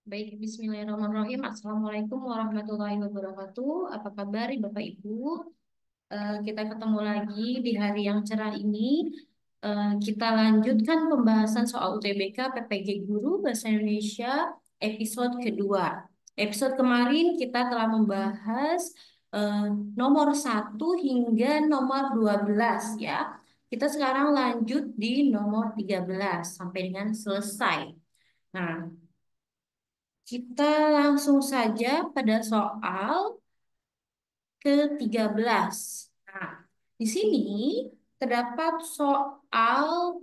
Baik, Bismillahirrahmanirrahim. Assalamualaikum warahmatullahi wabarakatuh. Apa kabar, Bapak Ibu? Kita ketemu lagi di hari yang cerah ini. Kita lanjutkan pembahasan soal UTBK PPG Guru Bahasa Indonesia episode kedua. Episode kemarin kita telah membahas eh, nomor 1 hingga nomor 12 ya. Kita sekarang lanjut di nomor 13 sampai dengan selesai. Nah, kita langsung saja pada soal ke-13. Nah, di sini terdapat soal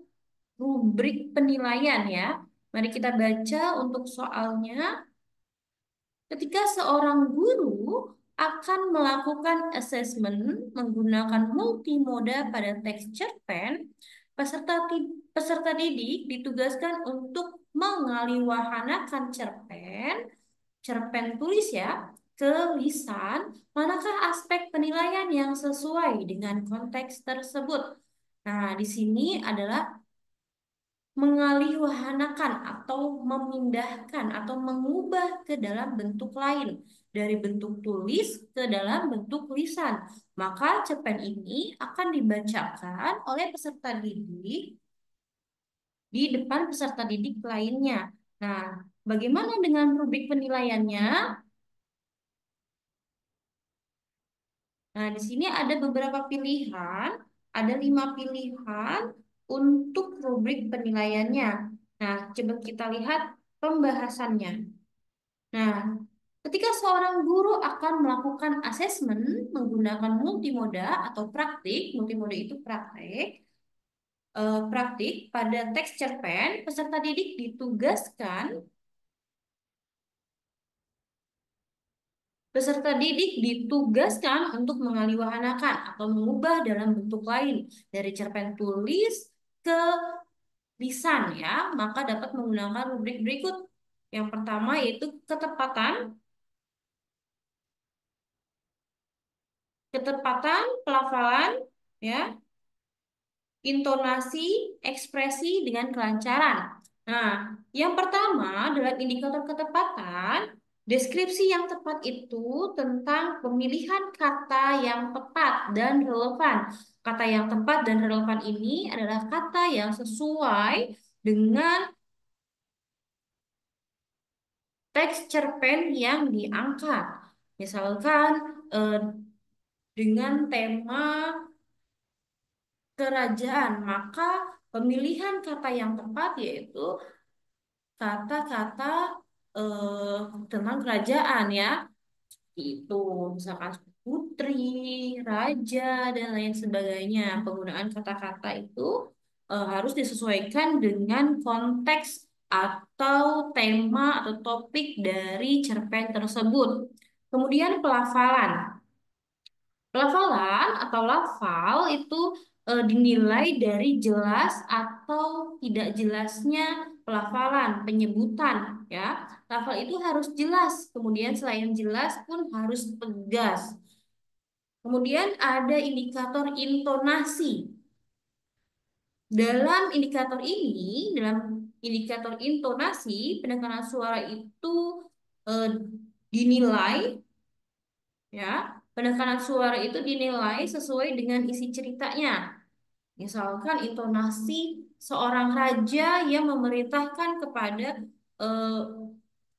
rubrik penilaian ya. Mari kita baca untuk soalnya. Ketika seorang guru akan melakukan asesmen menggunakan multimoda pada teks cerpen, peserta didik ditugaskan untuk mengaliwahanakan cerpen tulis ya, ke lisan, manakah aspek penilaian yang sesuai dengan konteks tersebut. Nah, di sini adalah mengalihwahanakan atau memindahkan atau mengubah ke dalam bentuk lain dari bentuk tulis ke dalam bentuk lisan. Maka cerpen ini akan dibacakan oleh peserta didik di depan peserta didik lainnya. Nah, bagaimana dengan rubrik penilaiannya? Nah, di sini ada beberapa pilihan, ada 5 pilihan untuk rubrik penilaiannya. Nah, coba kita lihat pembahasannya. Nah, ketika seorang guru akan melakukan asesmen menggunakan multimoda atau praktik, multimoda itu praktik pada teks cerpen, peserta didik ditugaskan untuk mengaliwahanakan atau mengubah dalam bentuk lain dari cerpen tulis ke lisan ya, maka dapat menggunakan rubrik berikut. Yang pertama yaitu ketepatan, pelafalan, ya, intonasi, ekspresi dengan kelancaran. Nah, yang pertama adalah indikator ketepatan. Deskripsi yang tepat itu tentang pemilihan kata yang tepat dan relevan. Kata yang tepat dan relevan ini adalah kata yang sesuai dengan teks cerpen yang diangkat. Misalkan eh, dengan tema kerajaan, maka pemilihan kata yang tepat yaitu kata-kata eh, tentang kerajaan ya. Itu misalkan putri, raja, dan lain sebagainya. Penggunaan kata-kata itu harus disesuaikan dengan konteks atau tema atau topik dari cerpen tersebut. Kemudian pelafalan. Pelafalan atau lafal itu dinilai dari jelas atau tidak jelasnya pelafalan, penyebutan ya. Lafal itu harus jelas, kemudian selain jelas pun harus tegas. Kemudian ada indikator intonasi. Dalam indikator intonasi, penekanan suara itu eh, dinilai ya. Penekanan suara itu dinilai sesuai dengan isi ceritanya. Misalkan intonasi seorang raja yang memerintahkan kepada eh,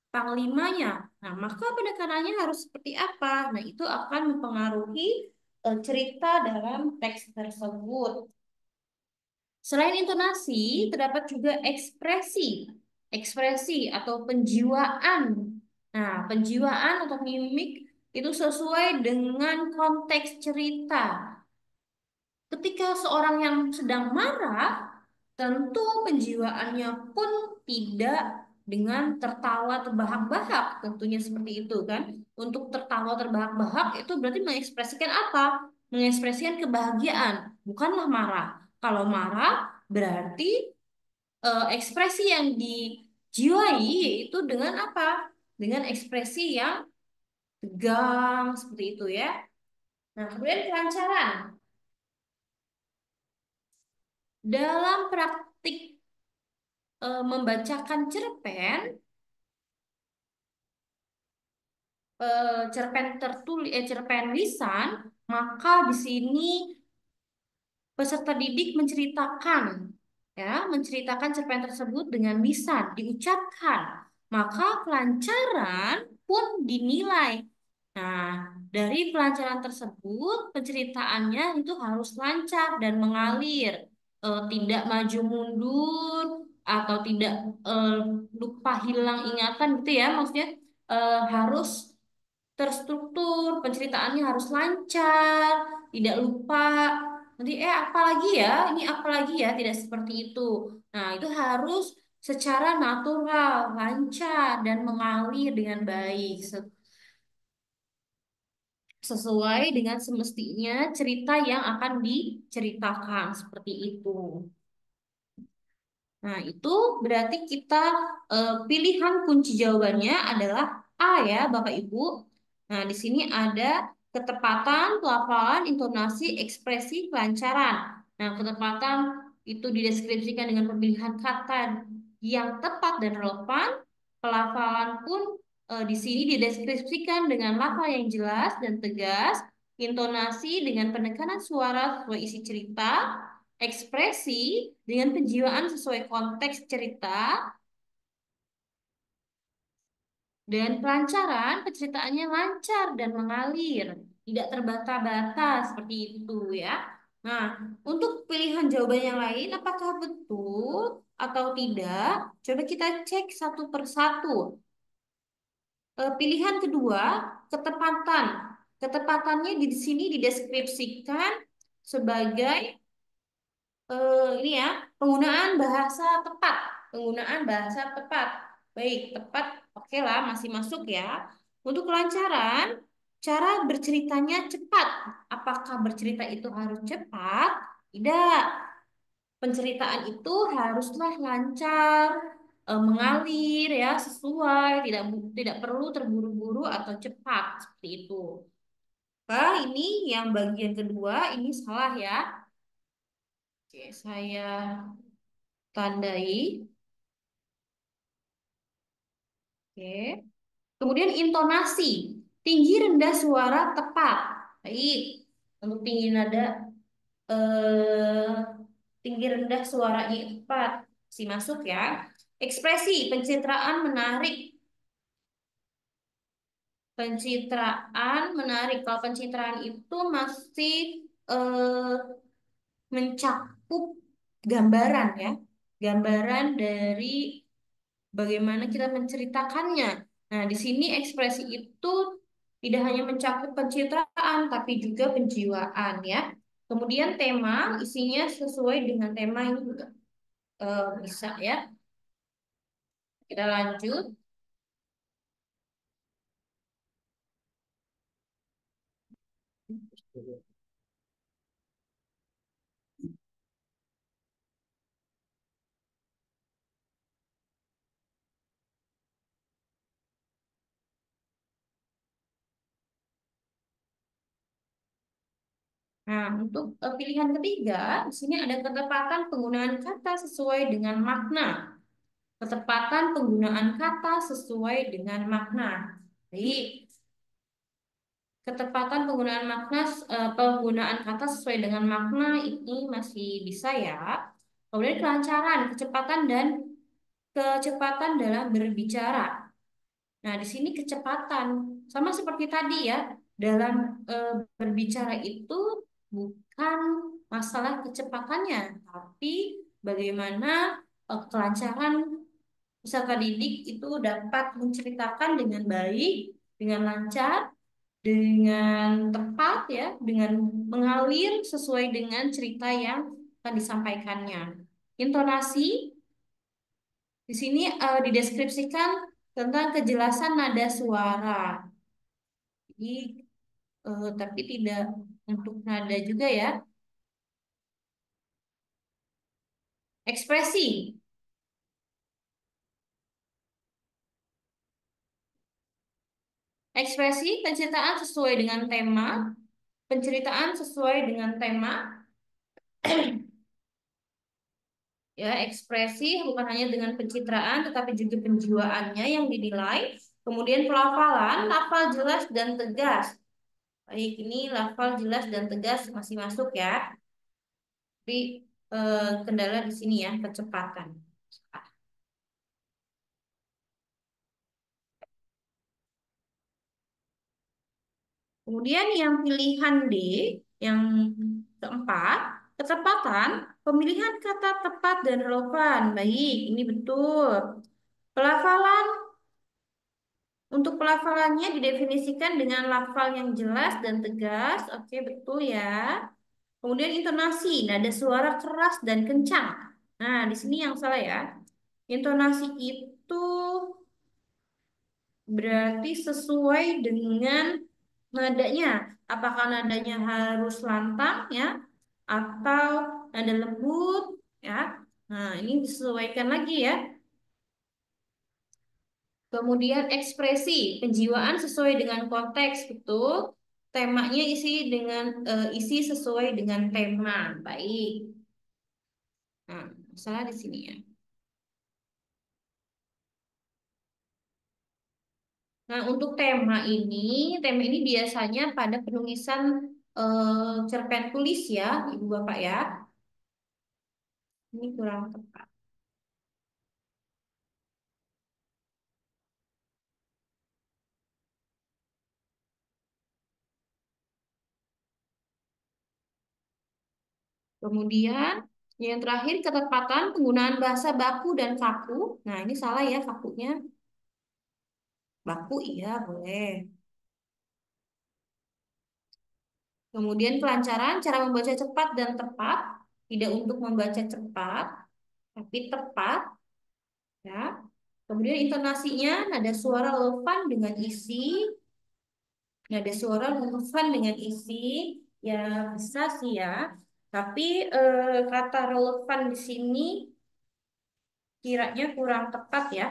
panglimanya. Nah, maka penekanannya harus seperti apa? Nah, itu akan mempengaruhi cerita dalam teks tersebut. Selain intonasi, terdapat juga ekspresi. Ekspresi atau penjiwaan. Nah, penjiwaan atau mimik itu sesuai dengan konteks cerita. Ketika seorang yang sedang marah, tentu penjiwaannya pun tidak dengan tertawa terbahak-bahak, tentunya seperti itu kan. Untuk tertawa terbahak-bahak itu berarti mengekspresikan apa? Mengekspresikan kebahagiaan, bukanlah marah. Kalau marah berarti ekspresi yang dijiwai itu dengan apa? Dengan ekspresi yang tegang seperti itu ya. Nah, kemudian kelancaran. Dalam praktik membacakan cerpen, cerpen lisan, maka di sini peserta didik menceritakan cerpen tersebut dengan lisan, diucapkan. Maka kelancaran pun dinilai. Nah, dari kelancaran tersebut, penceritaannya itu harus lancar dan mengalir, tidak maju mundur atau tidak eh, lupa hilang ingatan gitu ya, maksudnya harus terstruktur, penceritaannya harus lancar, tidak lupa. Nanti apa lagi ya? Ini apa lagi ya? Tidak seperti itu. Nah, itu harus secara natural, lancar dan mengalir dengan baik sesuai dengan semestinya cerita yang akan diceritakan seperti itu. Nah, itu berarti kita pilihan kunci jawabannya adalah A ya, Bapak Ibu. Nah, di sini ada ketepatan, pelafalan, intonasi, ekspresi, kelancaran. Nah, ketepatan itu dideskripsikan dengan pemilihan kata yang tepat dan relevan. Pelafalan pun di sini dideskripsikan dengan lafal yang jelas dan tegas. Intonasi dengan penekanan suara sesuai isi cerita, ekspresi dengan penjiwaan sesuai konteks cerita, dan kelancaran penceritaannya lancar dan mengalir, tidak terbata-bata seperti itu ya. Nah, untuk pilihan jawaban yang lain, apakah betul atau tidak? Coba kita cek satu persatu. Pilihan kedua, ketepatan. Ketepatannya di sini dideskripsikan sebagai ini ya, penggunaan bahasa tepat. Penggunaan bahasa tepat. Baik, tepat. Oke lah, masih masuk ya. Untuk kelancaran, cara berceritanya cepat. Apakah bercerita itu harus cepat? Tidak. Penceritaan itu haruslah lancar, mengalir ya, sesuai, tidak perlu terburu-buru atau cepat seperti itu. Nah, ini yang bagian kedua ini salah ya. Oke, saya tandai. Oke. Kemudian intonasi. Tinggi rendah suara tepat. Baik. Untuk tinggi nada eh, tinggi rendah suaranya itu tepat. Si masuk ya. Ekspresi, pencitraan menarik. Pencitraan menarik. Kalau pencitraan itu masih eh, mencakup gambaran ya. Gambaran dari bagaimana kita menceritakannya. Nah, di sini ekspresi itu tidak hanya mencakup pencitraan, tapi juga penjiwaan ya. Kemudian tema, isinya sesuai dengan tema ini juga bisa ya. Kita lanjut. Nah, untuk pilihan ketiga, di sini ada ketepatan penggunaan kata sesuai dengan makna. Ketepatan penggunaan kata sesuai dengan makna. Baik, ketepatan penggunaan kata sesuai dengan makna ini masih bisa ya. Kemudian kelancaran, kecepatan dalam berbicara. Nah, di sini kecepatan sama seperti tadi ya. Dalam berbicara itu bukan masalah kecepatannya, tapi bagaimana kelancaran peserta didik itu dapat menceritakan dengan baik, dengan lancar, dengan tepat ya, dengan mengalir sesuai dengan cerita yang akan disampaikannya. Intonasi di sini dideskripsikan tentang kejelasan nada suara. Jadi, tapi tidak untuk nada juga ya. Ekspresi. Ekspresi penceritaan sesuai dengan tema, penceritaan sesuai dengan tema. Ya, ekspresi bukan hanya dengan pencitraan tetapi juga penjiwaannya yang dinilai. Kemudian pelafalan, lafal jelas dan tegas. Baik, ini lafal jelas dan tegas masih masuk ya. Tapi kendala di sini ya, kecepatan. Kemudian yang pilihan D, yang keempat, ketepatan, pemilihan kata tepat dan relevan. Baik, ini betul. Pelafalan, untuk pelafalannya didefinisikan dengan lafal yang jelas dan tegas. Oke, betul ya. Kemudian intonasi, nada suara keras dan kencang. Nah, di sini yang salah ya. Intonasi itu berarti sesuai dengan nadanya. Apakah nadanya harus lantang ya atau nada lembut ya? Nah, ini disesuaikan lagi ya. Kemudian ekspresi, penjiwaan sesuai dengan konteks, betul. Temanya isi sesuai dengan tema. Baik. Nah, salah di sini ya. Nah, untuk tema ini biasanya pada penulisan cerpen tulis ya, Ibu Bapak ya. Ini kurang tepat. Kemudian yang terakhir ketepatan penggunaan bahasa baku dan kaku. Nah, ini salah ya kakunya. Baku iya boleh. Kemudian kelancaran cara membaca cepat dan tepat. Tidak untuk membaca cepat, tapi tepat ya. Kemudian intonasinya nada suara relevan dengan isi. Nada suara relevan dengan isi. Ya bisa sih ya. Tapi kata relevan di sini kiranya kurang tepat ya.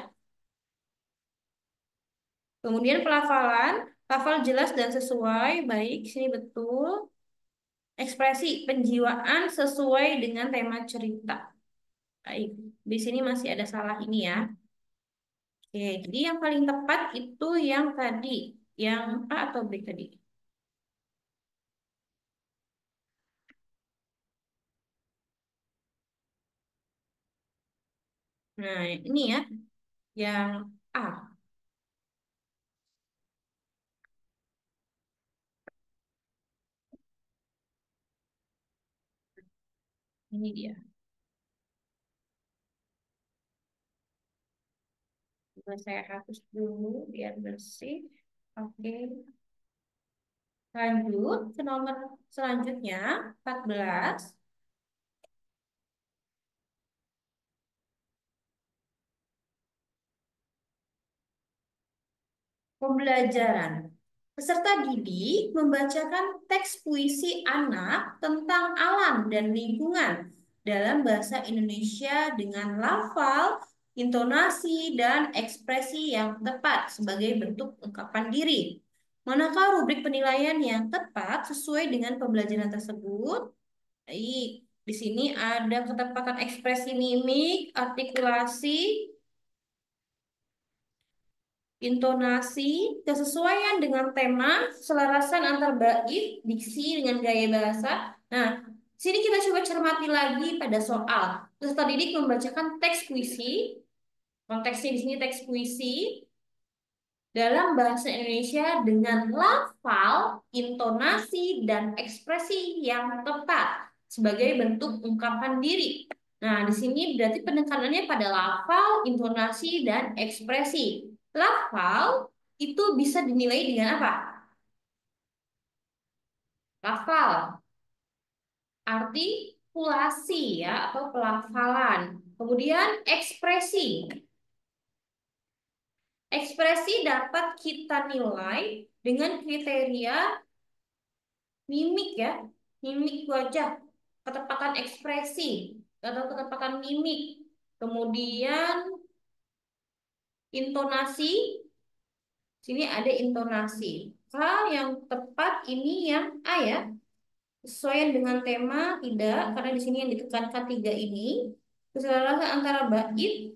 Kemudian pelafalan, lafal jelas dan sesuai, baik, sini betul. Ekspresi, penjiwaan sesuai dengan tema cerita. Baik, di sini masih ada salah ini ya. Oke, jadi yang paling tepat itu yang tadi, yang A atau B tadi. Nah, ini ya, yang A, ini dia. Coba saya hapus dulu biar bersih. Oke, lanjut ke nomor selanjutnya, 14. Pembelajaran. Peserta didik membacakan teks puisi anak tentang alam dan lingkungan dalam bahasa Indonesia dengan lafal, intonasi, dan ekspresi yang tepat sebagai bentuk ungkapan diri. Manakah rubrik penilaian yang tepat sesuai dengan pembelajaran tersebut? Baik, di sini ada ketepatan ekspresi mimik, artikulasi, intonasi, kesesuaian dengan tema, keselarasan antar bait, diksi dengan gaya bahasa. Nah, sini kita coba cermati lagi pada soal. Peserta didik membacakan teks puisi, konteksnya di sini teks puisi dalam bahasa Indonesia dengan lafal, intonasi, dan ekspresi yang tepat sebagai bentuk ungkapan diri. Nah, di sini berarti penekanannya pada lafal, intonasi, dan ekspresi. Lafal itu bisa dinilai dengan apa? Lafal, artikulasi ya atau pelafalan. Kemudian ekspresi. Ekspresi dapat kita nilai dengan kriteria mimik ya, mimik wajah, ketepatan ekspresi atau ketepatan mimik. Kemudian intonasi, sini ada intonasi. K yang tepat ini yang A ya. Sesuaian dengan tema tidak, karena di sini yang ditekankan tiga ini keselarasan antara bait,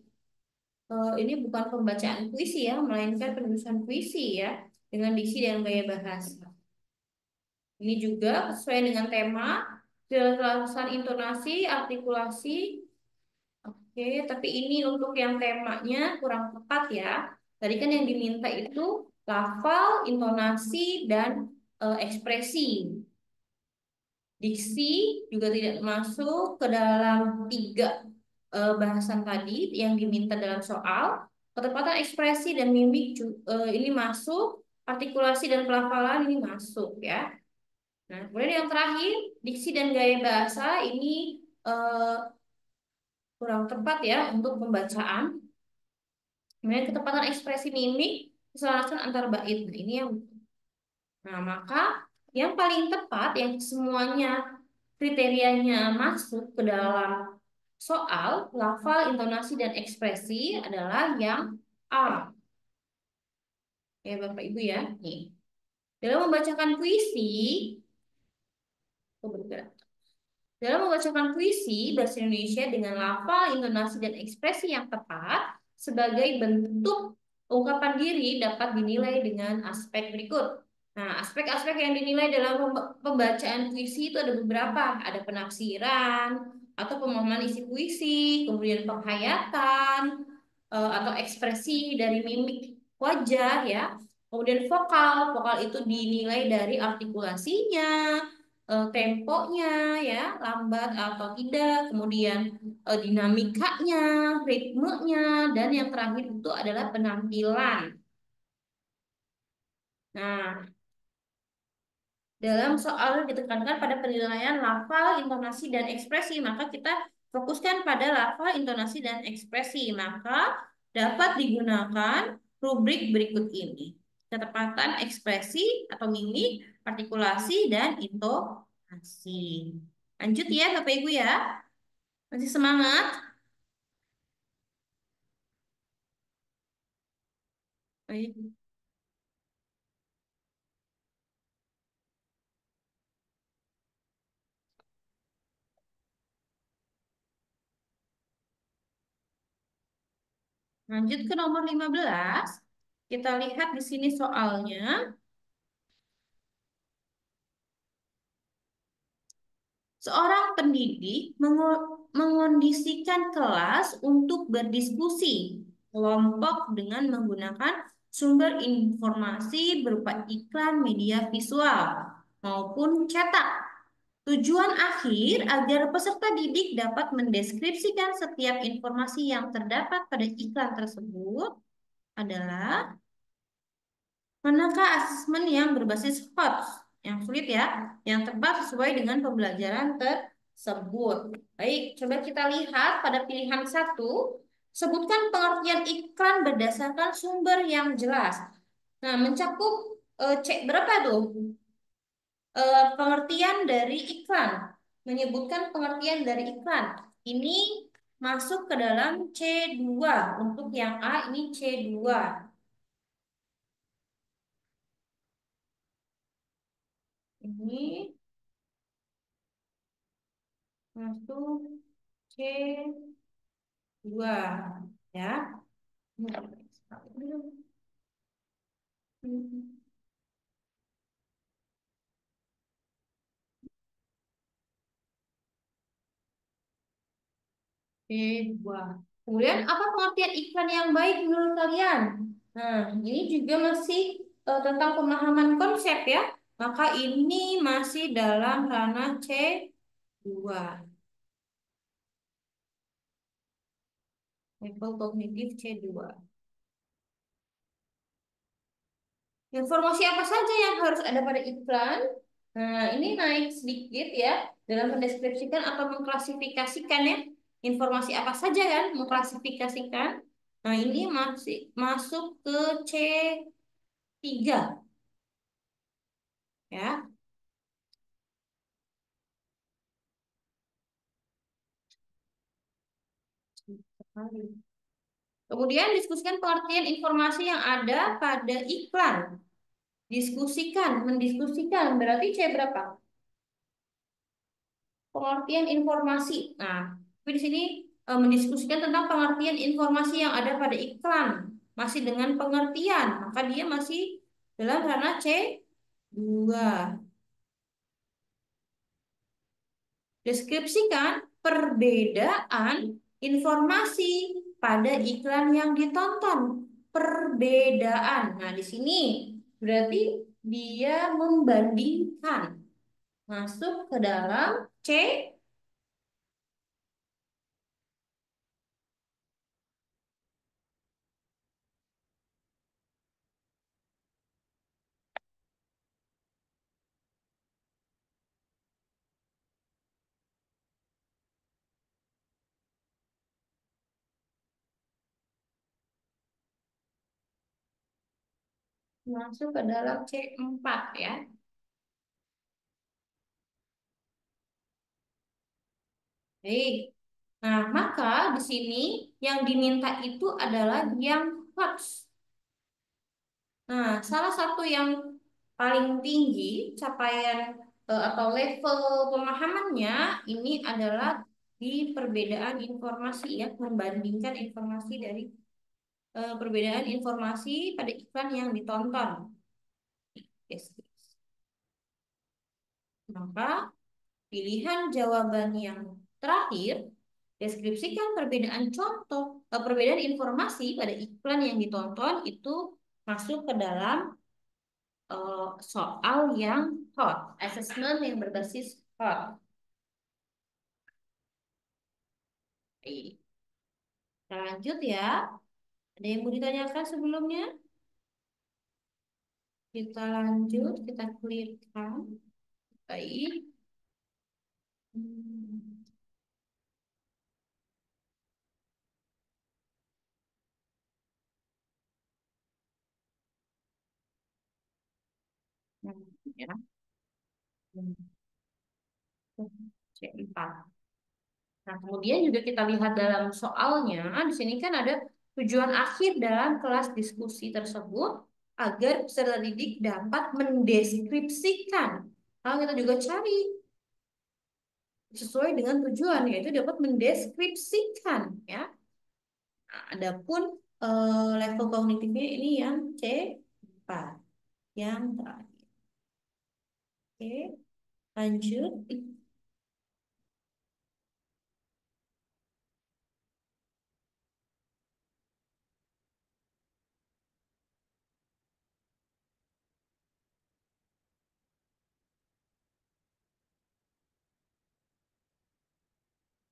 ini bukan pembacaan puisi ya, melainkan penulisan puisi ya, dengan diksi dan gaya bahasa. Ini juga sesuai dengan tema, kejelasan intonasi, artikulasi. Oke, tapi ini untuk yang temanya kurang tepat ya. Tadi kan yang diminta itu lafal, intonasi, dan ekspresi. Diksi juga tidak masuk ke dalam tiga bahasan tadi yang diminta dalam soal. Ketepatan ekspresi dan mimik ini masuk, artikulasi dan pelafalan ini masuk ya. Nah, kemudian yang terakhir, diksi dan gaya bahasa ini kurang tepat ya untuk pembacaan. Kemudian ketepatan ekspresi mimik, keselarasan antar bait. Nah, ini yang maka yang paling tepat yang semuanya kriterianya masuk ke dalam soal lafal, intonasi dan ekspresi adalah yang A. Ya, Bapak Ibu ya. Nih. Dalam membacakan puisi, oh, bergerak. Dalam membacakan puisi bahasa Indonesia dengan lafal, intonasi, dan ekspresi yang tepat sebagai bentuk ungkapan diri dapat dinilai dengan aspek berikut. Nah, aspek-aspek yang dinilai dalam pembacaan puisi itu ada beberapa. Ada penafsiran atau pemahaman isi puisi, kemudian penghayatan atau ekspresi dari mimik wajah ya. Kemudian vokal, vokal itu dinilai dari artikulasinya, temponya ya, lambat atau tidak, kemudian dinamikanya, ritmenya, dan yang terakhir itu adalah penampilan. Nah, dalam soal ditekankan pada penilaian lafal, intonasi, dan ekspresi, maka kita fokuskan pada lafal, intonasi, dan ekspresi. Maka dapat digunakan rubrik berikut ini. Ketepatan ekspresi atau mimik, artikulasi, dan intonasi. Lanjut ya Bapak Ibu ya. Masih semangat? Baik. Lanjut ke nomor 15. Kita lihat di sini soalnya. Seorang pendidik mengondisikan kelas untuk berdiskusi kelompok dengan menggunakan sumber informasi berupa iklan media visual maupun cetak. Tujuan akhir agar peserta didik dapat mendeskripsikan setiap informasi yang terdapat pada iklan tersebut adalah manakah asesmen yang berbasis HOTS? Yang sulit ya, yang tepat sesuai dengan pembelajaran tersebut. Baik, coba kita lihat pada pilihan satu. Sebutkan pengertian iklan berdasarkan sumber yang jelas. Nah, mencakup berapa tuh? Pengertian dari iklan. Menyebutkan pengertian dari iklan. Ini masuk ke dalam C2. Untuk yang A ini C2. Ini masuk C2 ya. C2. Kemudian apa pengertian iklan yang baik menurut kalian? Nah, ini juga masih tentang pemahaman konsep ya. Maka ini masih dalam ranah C2. Level kognitif C2. Informasi apa saja yang harus ada pada iklan? Nah, ini naik sedikit ya dalam mendeskripsikan atau mengklasifikasikan ya. Informasi apa saja kan mengklasifikasikan. Nah, ini masih masuk ke C3 ya. Kemudian diskusikan pengertian informasi yang ada pada iklan. Diskusikan, mendiskusikan berarti C berapa? Pengertian informasi. Nah, tapi di sini mendiskusikan tentang pengertian informasi yang ada pada iklan, masih dengan pengertian, maka dia masih dalam ranah C2. Deskripsikan perbedaan informasi pada iklan yang ditonton. Perbedaan. Nah, di sini berarti dia membandingkan. Masuk ke dalam C, masuk ke dalam C4 ya. Baik. Nah, maka di sini yang diminta itu adalah yang HOTS. Nah, salah satu yang paling tinggi capaian atau level pemahamannya ini adalah di perbedaan informasi ya, membandingkan informasi dari perbedaan informasi pada iklan yang ditonton. Yes. Maka pilihan jawaban yang terakhir, deskripsikan perbedaan contoh, perbedaan informasi pada iklan yang ditonton itu masuk ke dalam soal yang hot, assessment yang berbasis hot. Baik, kita lanjut ya. Ada yang mau ditanyakan sebelumnya? Kita lanjut, kita clearkan. Baik. Hmm, ya. C4. Nah, kemudian juga kita lihat dalam soalnya, di sini kan ada tujuan akhir dalam kelas diskusi tersebut agar peserta didik dapat mendeskripsikan. Kalau kita juga cari sesuai dengan tujuan, yaitu dapat mendeskripsikan, ya. Nah, adapun level kognitifnya ini yang C4, yang terakhir. Oke, lanjut.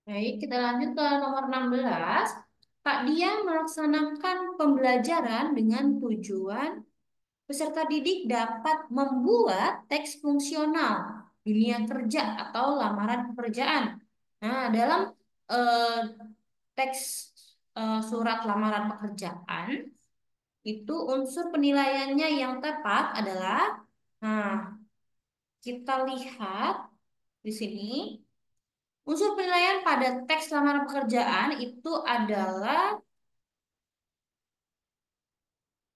Baik, kita lanjut ke nomor 16. Kak Dia melaksanakan pembelajaran dengan tujuan peserta didik dapat membuat teks fungsional dunia kerja atau lamaran pekerjaan. Nah, dalam eh, teks surat lamaran pekerjaan itu unsur penilaiannya yang tepat adalah, nah, kita lihat di sini. Unsur penilaian pada teks lamaran pekerjaan itu adalah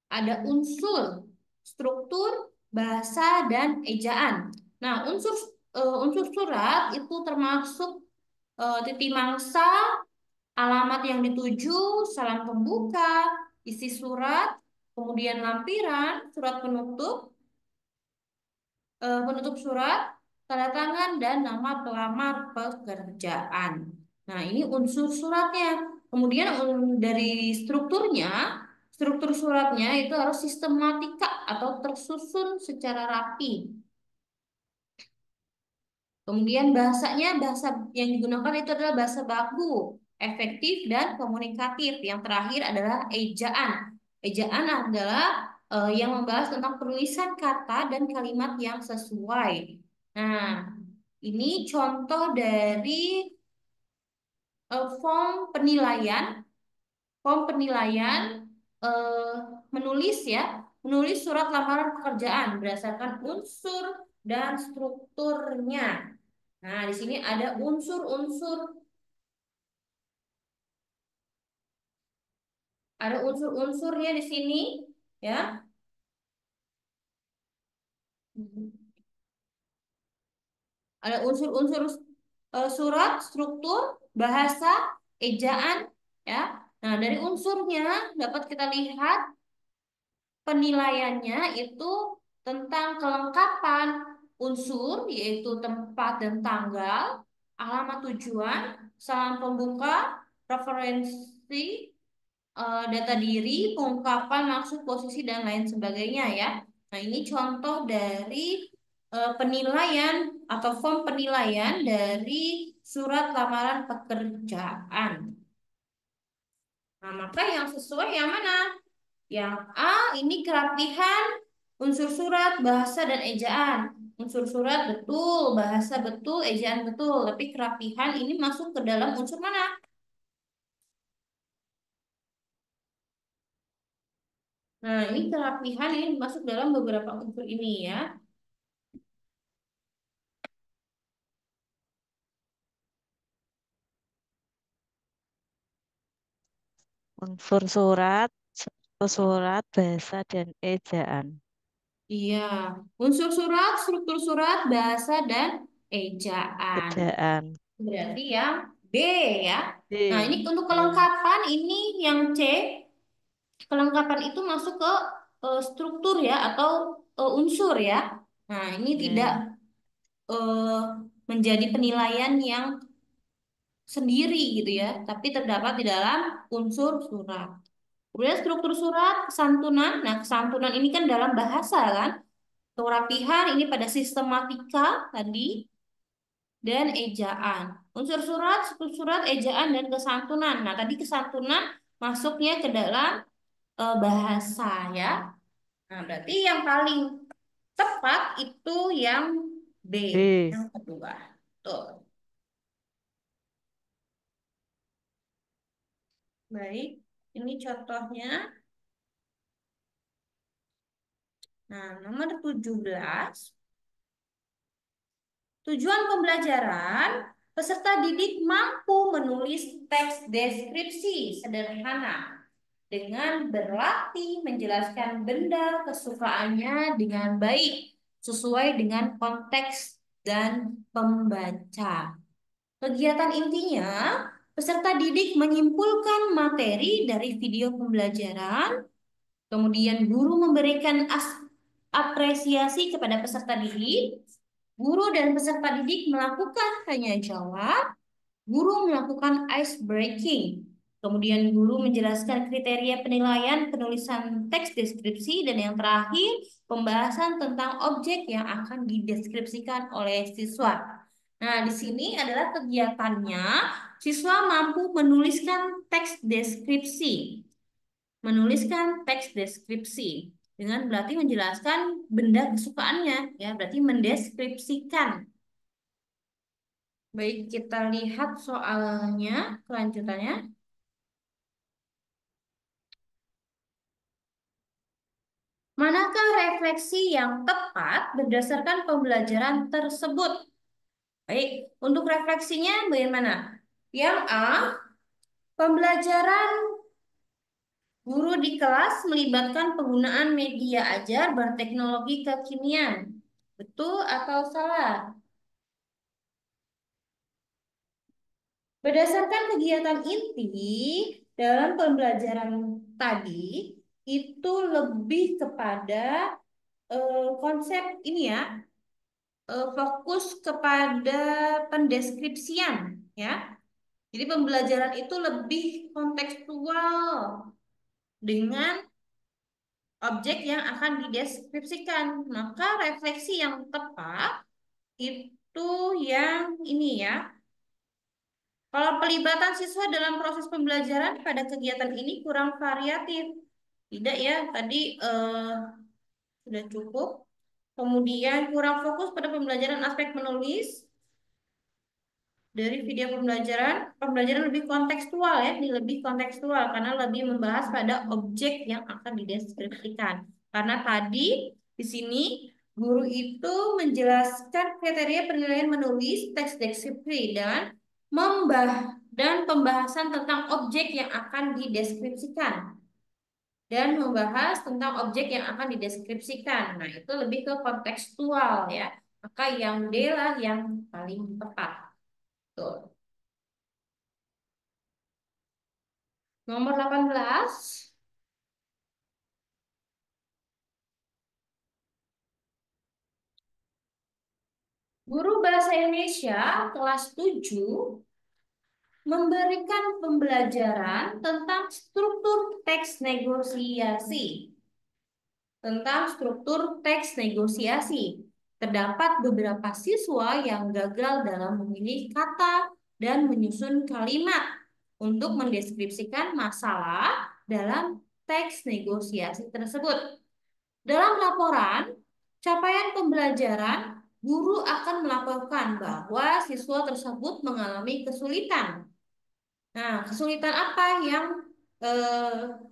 ada unsur, struktur, bahasa, dan ejaan. Nah, unsur surat itu termasuk titik mangsa, alamat yang dituju, salam pembuka, isi surat, kemudian lampiran, surat penutup, penutup surat, tanda tangan, dan nama pelamar pekerjaan. Nah, ini unsur suratnya. Kemudian dari struktur suratnya itu harus sistematika atau tersusun secara rapi. Kemudian bahasa yang digunakan itu adalah bahasa baku, efektif dan komunikatif. Yang terakhir adalah ejaan. Ejaan adalah yang membahas tentang penulisan kata dan kalimat yang sesuai. Nah, ini contoh dari form penilaian, eh, menulis ya, menulis surat lamaran pekerjaan berdasarkan unsur dan strukturnya. Nah, di sini ada unsur-unsurnya di sini, ya. Ada unsur-unsur surat, struktur, bahasa, ejaan, ya. Nah, dari unsurnya dapat kita lihat penilaiannya itu tentang kelengkapan unsur, yaitu tempat dan tanggal, alamat tujuan, salam pembuka, referensi, data diri, pengungkapan maksud, posisi, dan lain sebagainya ya. Nah, ini contoh dari penilaian atau form penilaian dari surat lamaran pekerjaan. Nah, maka yang sesuai yang mana? Yang A ini kerapihan unsur surat, bahasa, dan ejaan. Unsur surat betul, bahasa betul, ejaan betul. Tapi kerapihan ini masuk ke dalam unsur mana? Nah, ini kerapihan ini masuk dalam beberapa unsur ini ya. Unsur surat, struktur surat, bahasa, dan ejaan. Iya, unsur surat, struktur surat, bahasa, dan ejaan. Ejaan. Berarti yang B ya. Nah, ini D. untuk Ya. kelengkapan ini yang C. Kelengkapan itu masuk ke struktur ya atau unsur ya. Nah, ini tidak Ya. eh, menjadi penilaian yang sendiri gitu ya, tapi terdapat di dalam unsur surat. Kemudian struktur surat, kesantunan. Nah, kesantunan ini kan dalam bahasa kan. Kerapihan ini pada sistematika tadi dan ejaan. Unsur surat, struktur surat, ejaan dan kesantunan. Nah, tadi kesantunan masuknya ke dalam bahasa ya. Nah, berarti yang paling tepat itu yang B, D. yang kedua. Tuh. Baik, ini contohnya. Nah, nomor 17. Tujuan pembelajaran, peserta didik mampu menulis teks deskripsi sederhana dengan berlatih menjelaskan benda kesukaannya dengan baik sesuai dengan konteks dan pembaca. Kegiatan intinya, peserta didik menyimpulkan materi dari video pembelajaran, kemudian guru memberikan apresiasi kepada peserta didik, guru dan peserta didik melakukan tanya jawab, guru melakukan ice breaking. Kemudian guru menjelaskan kriteria penilaian penulisan teks deskripsi dan yang terakhir pembahasan tentang objek yang akan dideskripsikan oleh siswa. Nah, di sini adalah kegiatannya siswa mampu menuliskan teks deskripsi. Menuliskan teks deskripsi dengan berarti menjelaskan benda kesukaannya ya, berarti mendeskripsikan. Baik, kita lihat soalnya kelanjutannya. Manakah refleksi yang tepat berdasarkan pembelajaran tersebut? Baik, untuk refleksinya bagaimana? Yang A, pembelajaran guru di kelas melibatkan penggunaan media ajar berteknologi kekinian. Betul atau salah? Berdasarkan kegiatan inti dalam pembelajaran tadi, itu lebih kepada konsep ini ya, fokus kepada pendeskripsian ya. Jadi pembelajaran itu lebih kontekstual dengan objek yang akan dideskripsikan. Maka refleksi yang tepat itu yang ini ya. Kalau pelibatan siswa dalam proses pembelajaran pada kegiatan ini kurang variatif. Tidak ya, tadi sudah cukup. Kemudian kurang fokus pada pembelajaran aspek menulis dari video pembelajaran. Pembelajaran lebih kontekstual ya, ini lebih kontekstual karena lebih membahas pada objek yang akan dideskripsikan. Karena tadi di sini guru itu menjelaskan kriteria penilaian menulis teks deskripsi dan pembahasan tentang objek yang akan dideskripsikan dan membahas tentang objek yang akan dideskripsikan. Nah, itu lebih ke kontekstual ya. Maka yang D lah yang paling tepat. Tuh. Nomor 18. Guru Bahasa Indonesia kelas 7 memberikan pembelajaran tentang struktur teks negosiasi. Tentang struktur teks negosiasi. Terdapat beberapa siswa yang gagal dalam memilih kata dan menyusun kalimat untuk mendeskripsikan masalah dalam teks negosiasi tersebut. Dalam laporan, capaian pembelajaran, guru akan melaporkan bahwa siswa tersebut mengalami kesulitan. Nah, kesulitan apa yang eh,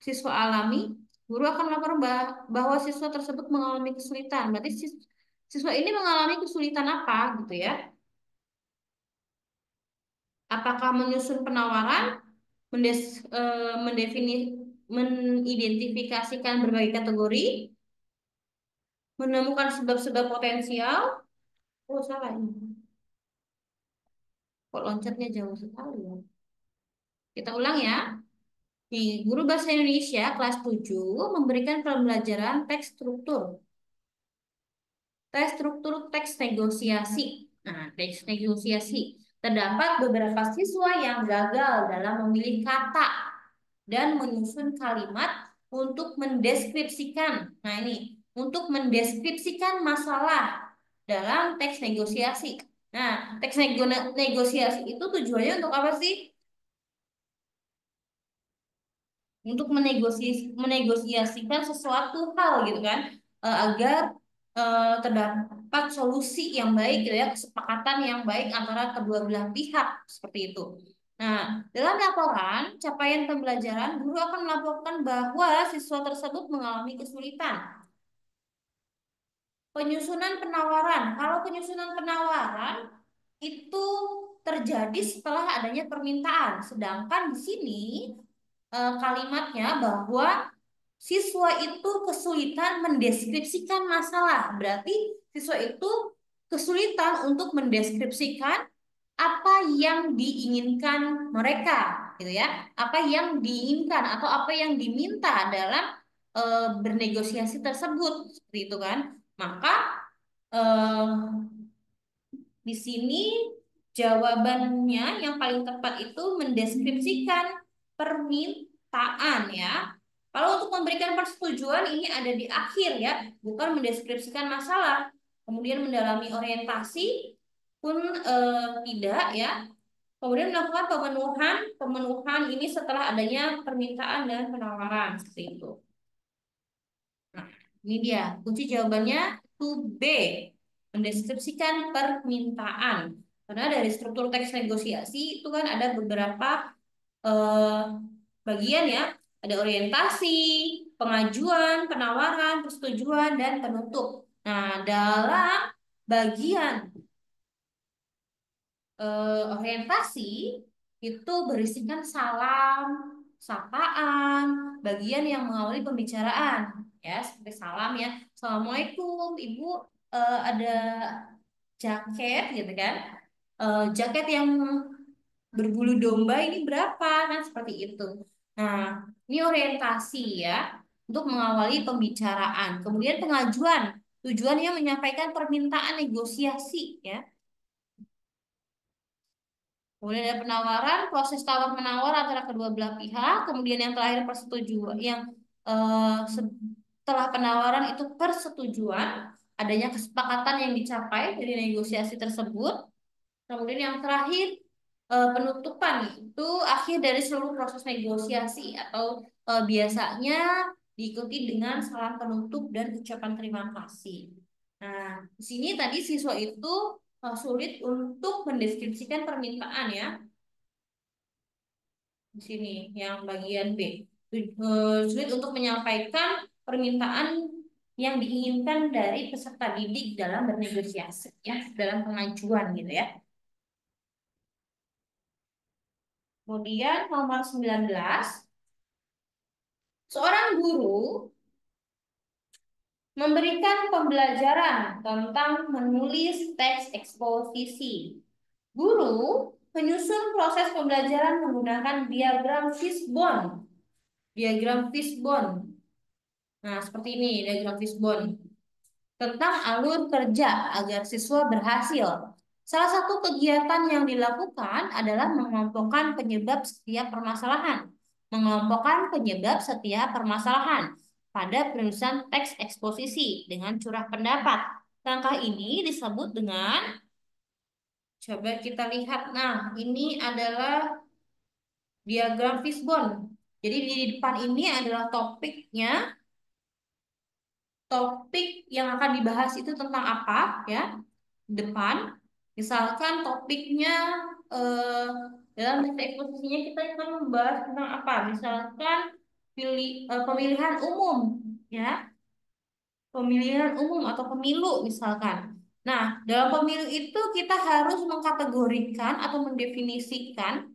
siswa alami? Guru akan melaporkan bahwa siswa tersebut mengalami kesulitan. Berarti siswa ini mengalami kesulitan apa gitu ya? Apakah menyusun penawaran, mengidentifikasikan berbagai kategori, menemukan sebab-sebab potensial? Oh, salah ini. Kok loncatnya jauh sekali ya? Kita ulang ya. Guru Bahasa Indonesia kelas 7 memberikan pembelajaran teks struktur. Struktur teks negosiasi. Nah, teks negosiasi. Terdapat beberapa siswa yang gagal dalam memilih kata dan menyusun kalimat untuk mendeskripsikan. Nah, ini untuk mendeskripsikan masalah dalam teks negosiasi. Nah, teks negosiasi itu tujuannya untuk apa sih? Untuk menegosiasikan sesuatu hal gitu kan, agar terdapat solusi yang baik gitu ya, kesepakatan yang baik antara kedua belah pihak seperti itu. Nah, dalam laporan capaian pembelajaran, guru akan melaporkan bahwa siswa tersebut mengalami kesulitan. Penyusunan penawaran. Kalau penyusunan penawaran itu terjadi setelah adanya permintaan, sedangkan di sini kalimatnya bahwa siswa itu kesulitan mendeskripsikan masalah. Berarti siswa itu kesulitan untuk mendeskripsikan apa yang diinginkan mereka, gitu ya. Apa yang diinginkan atau apa yang diminta dalam bernegosiasi tersebut, seperti itu kan. Maka eh, di sini jawabannya yang paling tepat itu mendeskripsikan permintaan ya. Kalau untuk memberikan persetujuan ini ada di akhir ya, bukan mendeskripsikan masalah. Kemudian mendalami orientasi pun tidak ya. Kemudian melakukan pemenuhan, pemenuhan ini setelah adanya permintaan dan penawaran seperti itu. Nah, ini dia kunci jawabannya to B, mendeskripsikan permintaan. Karena dari struktur teks negosiasi itu kan ada beberapa eh, bagian ya. Ada orientasi, pengajuan, penawaran, persetujuan, dan penutup. Nah, dalam bagian orientasi itu berisikan salam, sapaan, bagian yang mengawali pembicaraan, ya seperti salam ya, Assalamualaikum, Ibu, ada jaket gitu kan, jaket yang berbulu domba ini berapa kan seperti itu. Nah, ini orientasi ya untuk mengawali pembicaraan. Kemudian pengajuan, tujuannya menyampaikan permintaan negosiasi ya. Kemudian ada penawaran, proses tawar menawar antara kedua belah pihak. Kemudian yang terakhir persetujuan, yang setelah penawaran itu persetujuan, adanya kesepakatan yang dicapai dari negosiasi tersebut. Kemudian yang terakhir penutupan itu akhir dari seluruh proses negosiasi atau biasanya diikuti dengan salam penutup dan ucapan terima kasih. Nah, di sini tadi siswa itu sulit untuk mendeskripsikan permintaan ya. Di sini yang bagian B. Sulit untuk menyampaikan permintaan yang diinginkan dari peserta didik dalam bernegosiasi ya, dalam pengajuan gitu ya. Kemudian nomor 19, seorang guru memberikan pembelajaran tentang menulis teks eksposisi. Guru Penyusun proses pembelajaran menggunakan diagram fishbone. Diagram fishbone. Nah, seperti ini diagram fishbone. Tentang alur kerja agar siswa berhasil. Salah satu kegiatan yang dilakukan adalah mengelompokkan penyebab setiap permasalahan. Mengelompokkan penyebab setiap permasalahan pada penulisan teks eksposisi dengan curah pendapat. Langkah ini disebut dengan, coba kita lihat. Nah, ini adalah diagram fishbone. Jadi di depan ini adalah topiknya, topik yang akan dibahas itu tentang apa ya. Depan, misalkan topiknya eh, dalam teks eksposisinya kita akan membahas tentang apa? Misalkan pemilihan umum, ya, pemilihan umum atau pemilu misalkan. Nah, dalam pemilu itu kita harus mengkategorikan atau mendefinisikan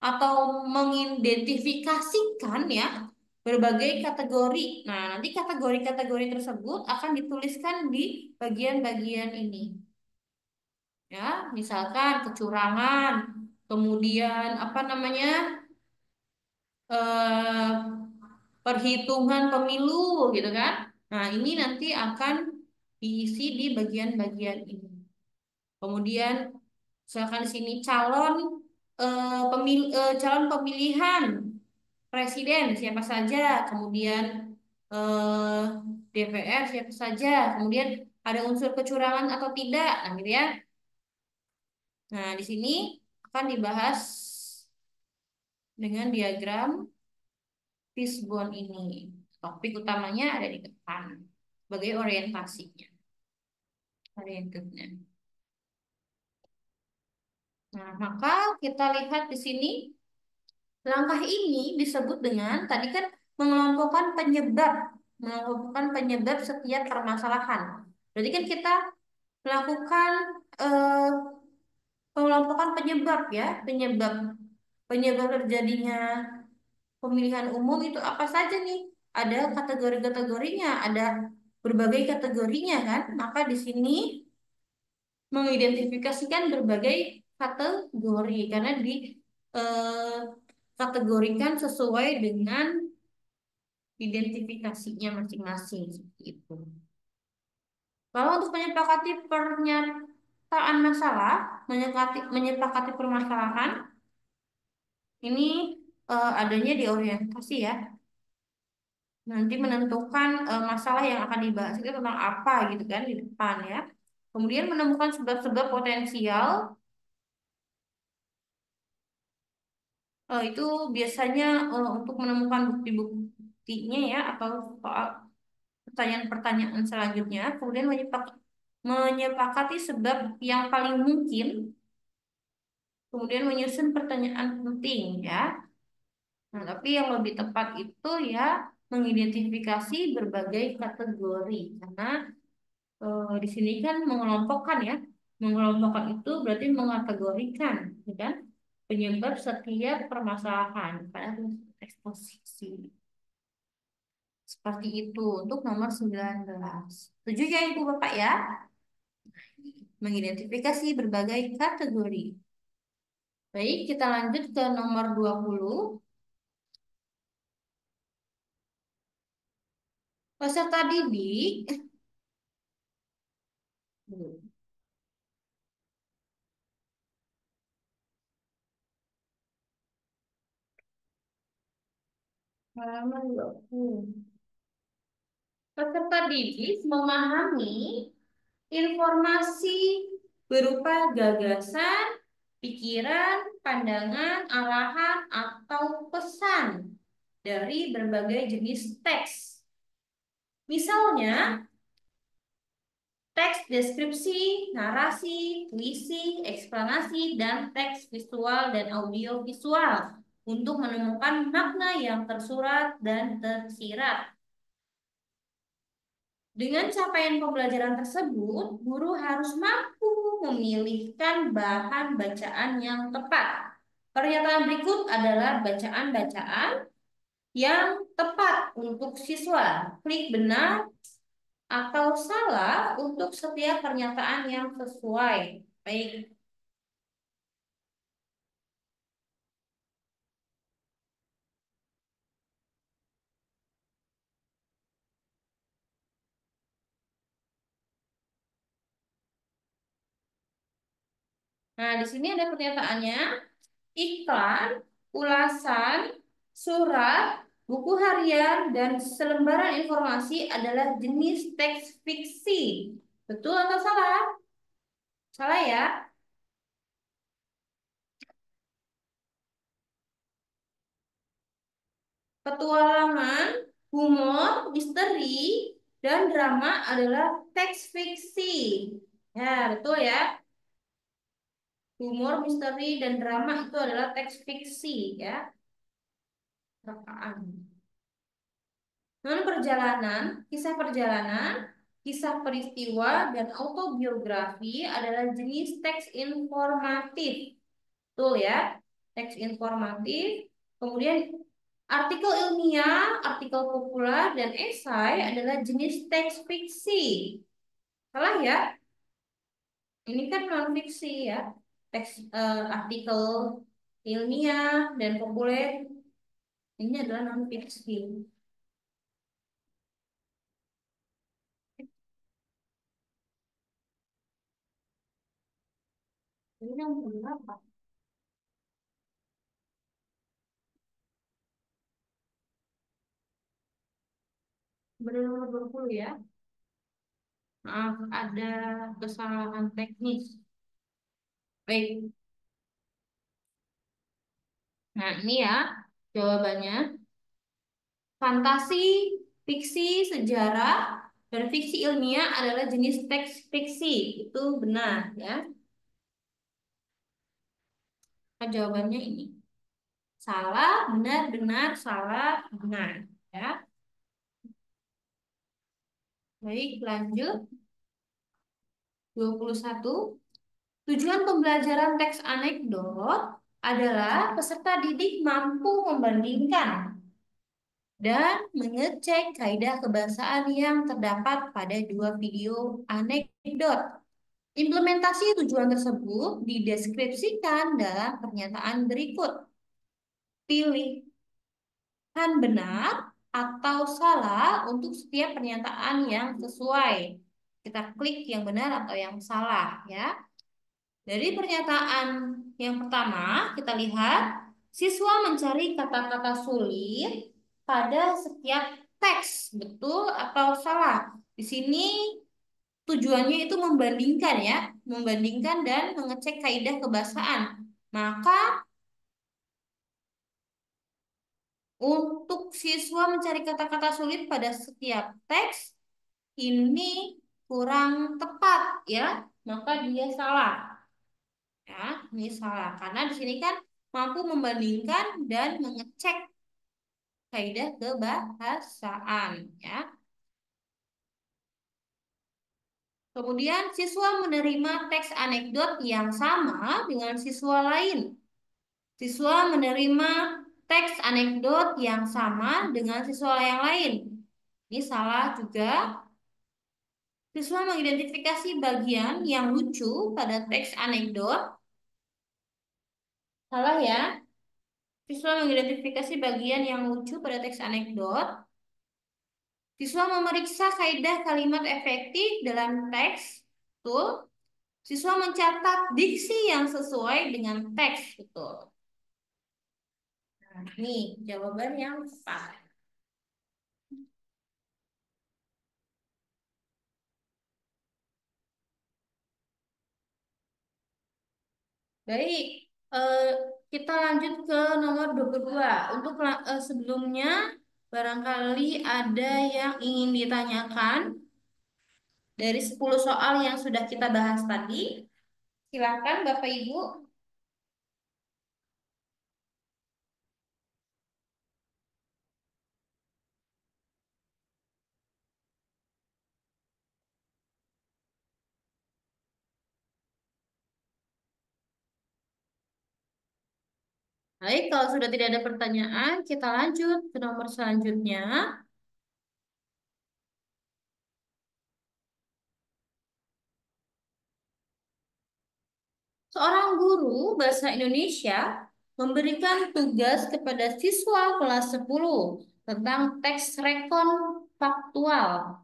atau mengidentifikasikan ya berbagai kategori. Nah, nanti kategori-kategori tersebut akan dituliskan di bagian-bagian ini. Ya, misalkan kecurangan, kemudian apa namanya, eh, perhitungan pemilu gitu kan. Nah, ini nanti akan diisi di bagian-bagian ini. Kemudian misalkan di sini calon pemilihan presiden siapa saja, kemudian eh, DPR siapa saja, kemudian ada unsur kecurangan atau tidak, nah gitu ya. Nah, di sini akan dibahas dengan diagram fishbone ini. Topik utamanya ada di depan sebagai orientasinya, orientednya. Nah, maka kita lihat di sini, langkah ini disebut dengan tadi kan mengelompokkan penyebab setiap permasalahan. Berarti kan kita melakukan eh, pengelompokan penyebab ya, penyebab penyebab terjadinya pemilihan umum itu apa saja nih? Ada kategori-kategorinya, ada berbagai kategorinya kan? Maka di sini mengidentifikasikan berbagai kategori karena di eh, kategorikan sesuai dengan identifikasinya masing-masing seperti itu. Lalu untuk menyepakati pernyataan masalah, menyepakati permasalahan, ini adanya di orientasi ya. Nanti menentukan masalah yang akan dibahas itu tentang apa gitu kan di depan ya. Kemudian menemukan sebab-sebab potensial, itu biasanya untuk menemukan bukti-buktinya ya atau soal pertanyaan-pertanyaan selanjutnya. Kemudian menyepakati sebab yang paling mungkin, kemudian menyusun pertanyaan penting ya. Nah, tapi yang lebih tepat itu ya mengidentifikasi berbagai kategori karena di sini kan mengelompokkan ya. Mengelompokkan itu berarti mengategorikan, ya kan? Penyebab setiap permasalahan pada eksposisi. Seperti itu untuk nomor 19. Setuju ya Ibu Bapak ya? Mengidentifikasi berbagai kategori. Baik, kita lanjut ke nomor 20. Peserta didik. Halaman 20. Peserta didik memahami informasi berupa gagasan, pikiran, pandangan, arahan, atau pesan dari berbagai jenis teks. Misalnya, teks deskripsi, narasi, puisi, eksplanasi, dan teks visual dan audio visual untuk menemukan makna yang tersurat dan tersirat. Dengan capaian pembelajaran tersebut, guru harus mampu memilihkan bahan bacaan yang tepat. Pernyataan berikut adalah bacaan-bacaan yang tepat untuk siswa. Klik benar atau salah untuk setiap pernyataan yang sesuai. Baik. Nah, di sini ada pernyataannya, iklan, ulasan, surat, buku harian, dan selembaran informasi adalah jenis teks fiksi. Betul atau salah? Salah ya. Petualangan, humor, misteri, dan drama adalah teks fiksi. Ya, betul ya. Humor, misteri, dan drama itu adalah teks fiksi ya. Rekaan. Non-perjalanan, kisah peristiwa, dan autobiografi adalah jenis teks informatif. Betul ya, teks informatif. Kemudian artikel ilmiah, artikel populer, dan esai adalah jenis teks fiksi. Salah ya, ini kan non-fiksi ya. Teks artikel ilmiah dan populer ini adalah non-fiksi. Ini yang berapa? Benar-benar 20 ya. Maaf, ada kesalahan teknis. Baik, nah ini ya jawabannya. Fantasi, fiksi, sejarah, dan fiksi ilmiah adalah jenis teks fiksi. Itu benar ya. Nah, jawabannya ini. Salah, benar, benar, salah, benar. Ya. Baik, lanjut. 21. Tujuan pembelajaran teks anekdot adalah peserta didik mampu membandingkan dan mengecek kaidah kebahasaan yang terdapat pada dua video anekdot. Implementasi tujuan tersebut dideskripsikan dalam pernyataan berikut. Pilihkan benar atau salah untuk setiap pernyataan yang sesuai. Kita klik yang benar atau yang salah ya. Dari pernyataan yang pertama, kita lihat siswa mencari kata-kata sulit pada setiap teks. Betul atau salah? Di sini tujuannya itu membandingkan ya, membandingkan dan mengecek kaidah kebahasaan. Maka untuk siswa mencari kata-kata sulit pada setiap teks ini kurang tepat ya, maka dia salah. Ya, ini salah karena di sini kan mampu membandingkan dan mengecek kaidah kebahasaan ya. Kemudian siswa menerima teks anekdot yang sama dengan siswa lain. Siswa menerima teks anekdot yang sama dengan siswa yang lain. Ini salah juga. Siswa mengidentifikasi bagian yang lucu pada teks anekdot. Salah ya. Siswa mengidentifikasi bagian yang lucu pada teks anekdot. Siswa memeriksa kaidah kalimat efektif dalam teks. Betul. Siswa mencatat diksi yang sesuai dengan teks. Betul. Nah, ini jawaban yang tepat. Baik, eh, kita lanjut ke nomor 22. Untuk sebelumnya, barangkali ada yang ingin ditanyakan dari 10 soal yang sudah kita bahas tadi. Silakan Bapak Ibu. Baik, kalau sudah tidak ada pertanyaan, kita lanjut ke nomor selanjutnya. Seorang guru bahasa Indonesia memberikan tugas kepada siswa kelas 10 tentang teks rekon faktual.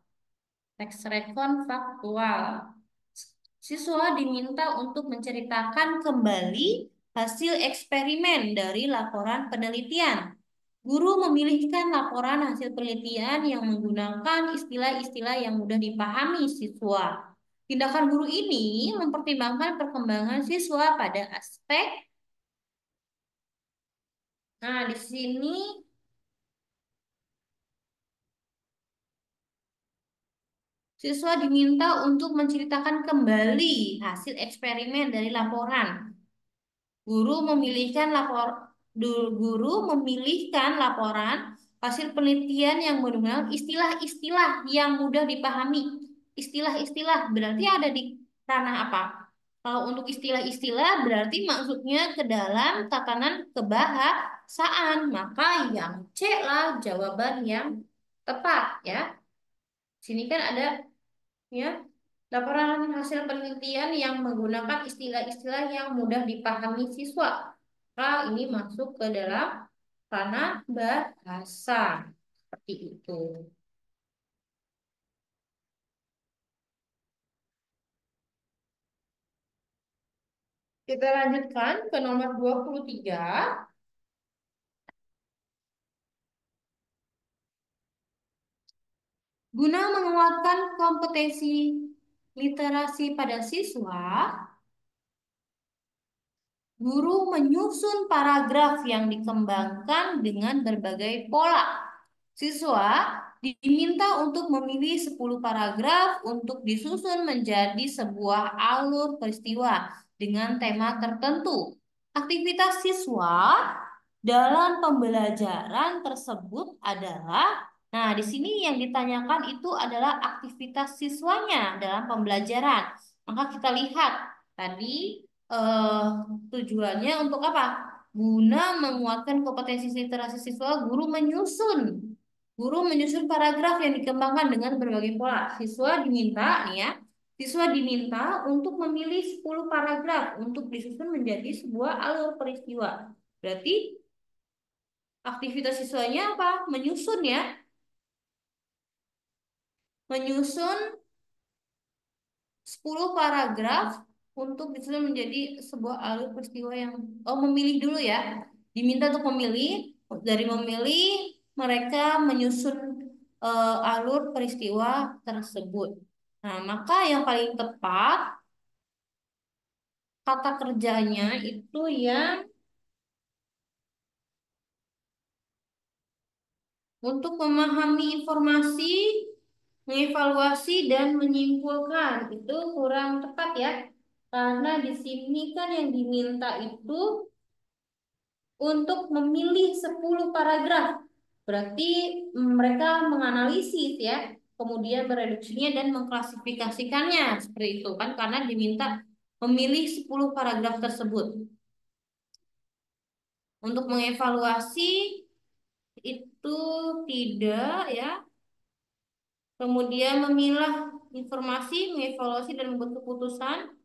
Teks rekon faktual. Siswa diminta untuk menceritakan kembali hasil eksperimen dari laporan penelitian. Guru memilihkan laporan hasil penelitian yang menggunakan istilah-istilah yang mudah dipahami siswa. Tindakan guru ini mempertimbangkan perkembangan siswa pada aspek. Nah, di sini siswa diminta untuk menceritakan kembali hasil eksperimen dari laporan. Guru memilihkan lapor Guru memilihkan laporan hasil penelitian yang menggunakan istilah-istilah yang mudah dipahami. Istilah-istilah berarti ada di ranah apa? Kalau untuk istilah-istilah berarti maksudnya ke dalam tatanan kebahasaan. Maka yang C lah jawaban yang tepat ya. Sini kan ada ya laporan hasil penelitian yang menggunakan istilah-istilah yang mudah dipahami siswa. Maka ini masuk ke dalam ranah bahasa. Seperti itu. Kita lanjutkan ke nomor 23. Guna menguatkan kompetensi literasi pada siswa, guru menyusun paragraf yang dikembangkan dengan berbagai pola. Siswa diminta untuk memilih 10 paragraf untuk disusun menjadi sebuah alur peristiwa dengan tema tertentu. Aktivitas siswa dalam pembelajaran tersebut adalah, nah di sini yang ditanyakan itu adalah aktivitas siswanya dalam pembelajaran. Maka kita lihat tadi eh, tujuannya untuk apa? Guna menguatkan kompetensi literasi siswa, guru menyusun paragraf yang dikembangkan dengan berbagai pola. Siswa diminta untuk memilih 10 paragraf untuk disusun menjadi sebuah alur peristiwa. Berarti aktivitas siswanya apa? Menyusun ya, menyusun 10 paragraf untuk disusun menjadi sebuah alur peristiwa yang memilih dulu ya. Diminta untuk memilih, dari memilih mereka menyusun alur peristiwa tersebut. Nah, maka yang paling tepat kata kerjanya itu yang untuk memahami informasi, mengevaluasi dan menyimpulkan. Itu kurang tepat ya. Karena di sini kan yang diminta itu untuk memilih 10 paragraf. Berarti mereka menganalisis ya, kemudian mereduksinya dan mengklasifikasikannya seperti itu kan karena diminta memilih 10 paragraf tersebut. Untuk mengevaluasi itu tidak ya. Kemudian memilah informasi, mengevaluasi dan membuat keputusan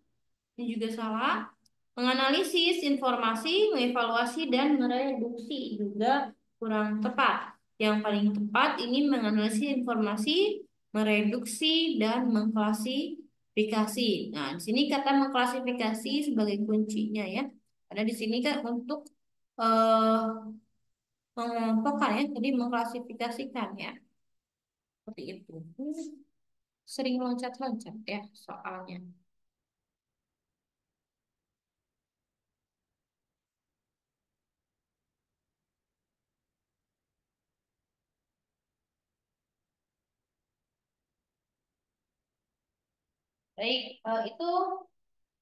ini juga salah. Menganalisis informasi, mengevaluasi dan mereduksi juga kurang tepat. Yang paling tepat ini menganalisis informasi, mereduksi dan mengklasifikasi. Nah, di sini kata mengklasifikasi sebagai kuncinya ya. Karena di sini kan untuk eh, mengelompokkan ya, jadi mengklasifikasikan ya. Seperti itu. Sering loncat-loncat ya soalnya. Baik, itu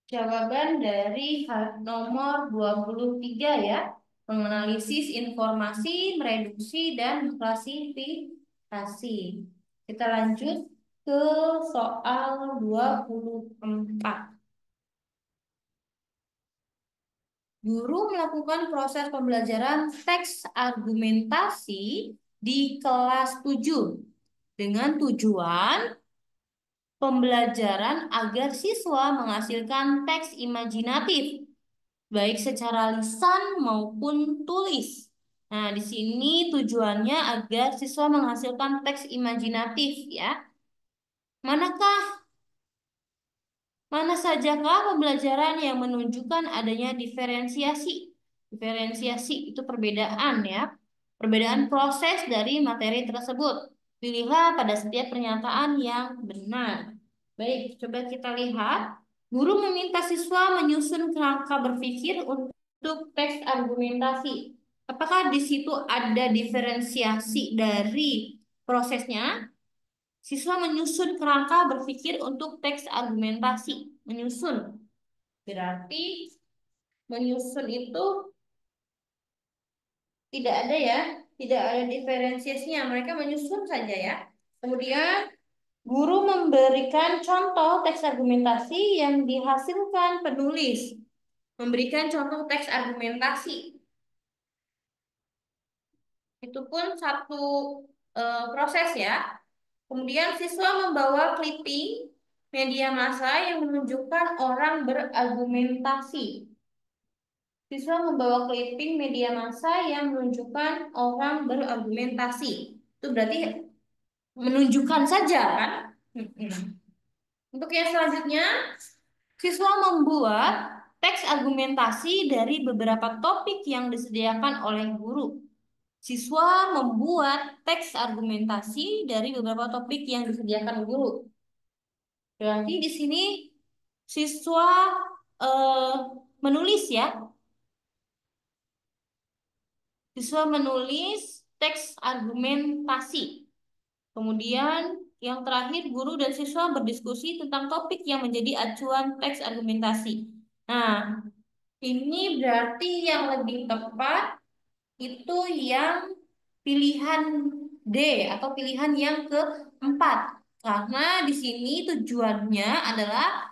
jawaban dari nomor 23 ya. Menganalisis informasi, mereduksi, dan klasifikasi. Kita lanjut ke soal 24. Guru melakukan proses pembelajaran teks argumentasi di kelas 7 dengan tujuan pembelajaran agar siswa menghasilkan teks imajinatif, baik secara lisan maupun tulis. Nah, di sini tujuannya agar siswa menghasilkan teks imajinatif ya. Manakah Mana sajakah pembelajaran yang menunjukkan adanya diferensiasi? Diferensiasi itu perbedaan ya. Perbedaan proses dari materi tersebut. Pilihlah pada setiap pernyataan yang benar. Baik, coba kita lihat. Guru meminta siswa menyusun kerangka berpikir untuk teks argumentasi. Apakah di situ ada diferensiasi dari prosesnya? Siswa menyusun kerangka berpikir untuk teks argumentasi. Menyusun. Berarti menyusun itu tidak ada ya. Tidak ada diferensiasinya. Mereka menyusun saja ya. Kemudian guru memberikan contoh teks argumentasi yang dihasilkan penulis. Memberikan contoh teks argumentasi. Itu pun satu proses ya. Kemudian siswa membawa clipping media massa yang menunjukkan orang berargumentasi. Siswa membawa clipping media massa yang menunjukkan orang berargumentasi. Itu berarti menunjukkan saja kan? Untuk yang selanjutnya, siswa membuat teks argumentasi dari beberapa topik yang disediakan oleh guru. Siswa membuat teks argumentasi dari beberapa topik yang disediakan guru. Berarti di sini siswa eh, menulis ya. Siswa menulis teks argumentasi. Kemudian yang terakhir guru dan siswa berdiskusi tentang topik yang menjadi acuan teks argumentasi. Nah, ini berarti yang lebih tepat itu yang pilihan D atau pilihan yang keempat. Karena di sini tujuannya adalah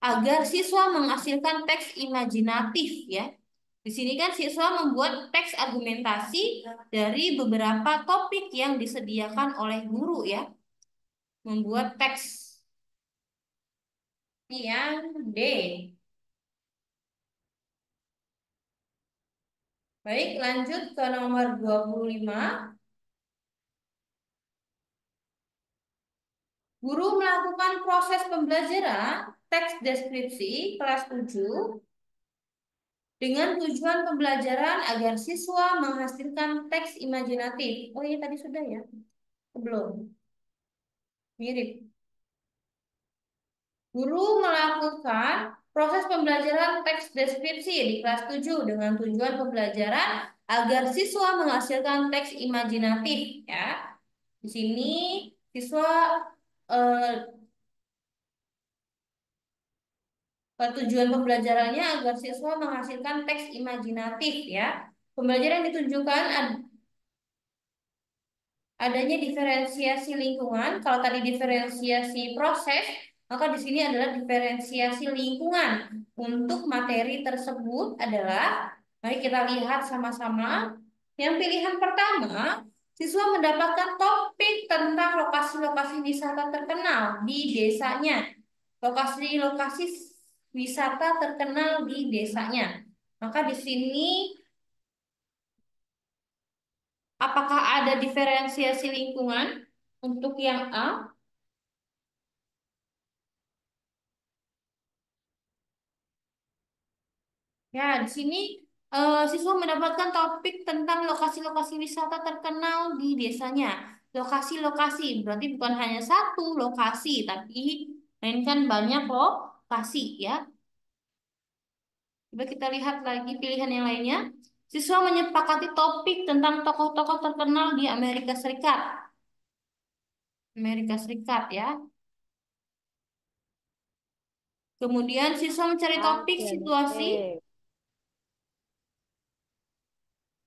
agar siswa menghasilkan teks imajinatif ya. Di sini kan siswa membuat teks argumentasi dari beberapa topik yang disediakan oleh guru ya. Membuat teks yang D. Baik, lanjut ke nomor 25. Guru melakukan proses pembelajaran teks deskripsi kelas 7 dengan tujuan pembelajaran agar siswa menghasilkan teks imajinatif. Oh iya tadi sudah ya? Belum. Mirip. Guru melakukan proses pembelajaran teks deskripsi di kelas 7 dengan tujuan pembelajaran agar siswa menghasilkan teks imajinatif ya. Di sini siswa eh, tujuan pembelajarannya agar siswa menghasilkan teks imajinatif ya. Pembelajaran ditunjukkan adanya diferensiasi lingkungan. Kalau tadi diferensiasi proses, maka di sini adalah diferensiasi lingkungan. Untuk materi tersebut adalah, mari kita lihat sama-sama. Yang pilihan pertama, siswa mendapatkan topik tentang lokasi-lokasi wisata terkenal di desanya. Lokasi-lokasi wisata terkenal di desanya. Maka di sini apakah ada diferensiasi lingkungan untuk yang A? Ya, di sini siswa mendapatkan topik tentang lokasi-lokasi wisata terkenal di desanya. Lokasi-lokasi berarti bukan hanya satu lokasi, tapi melainkan banyak lokasi ya. Coba kita lihat lagi pilihan yang lainnya. Siswa menyepakati topik tentang tokoh-tokoh terkenal di Amerika Serikat. Amerika Serikat ya. Kemudian siswa mencari A topik dan situasi C.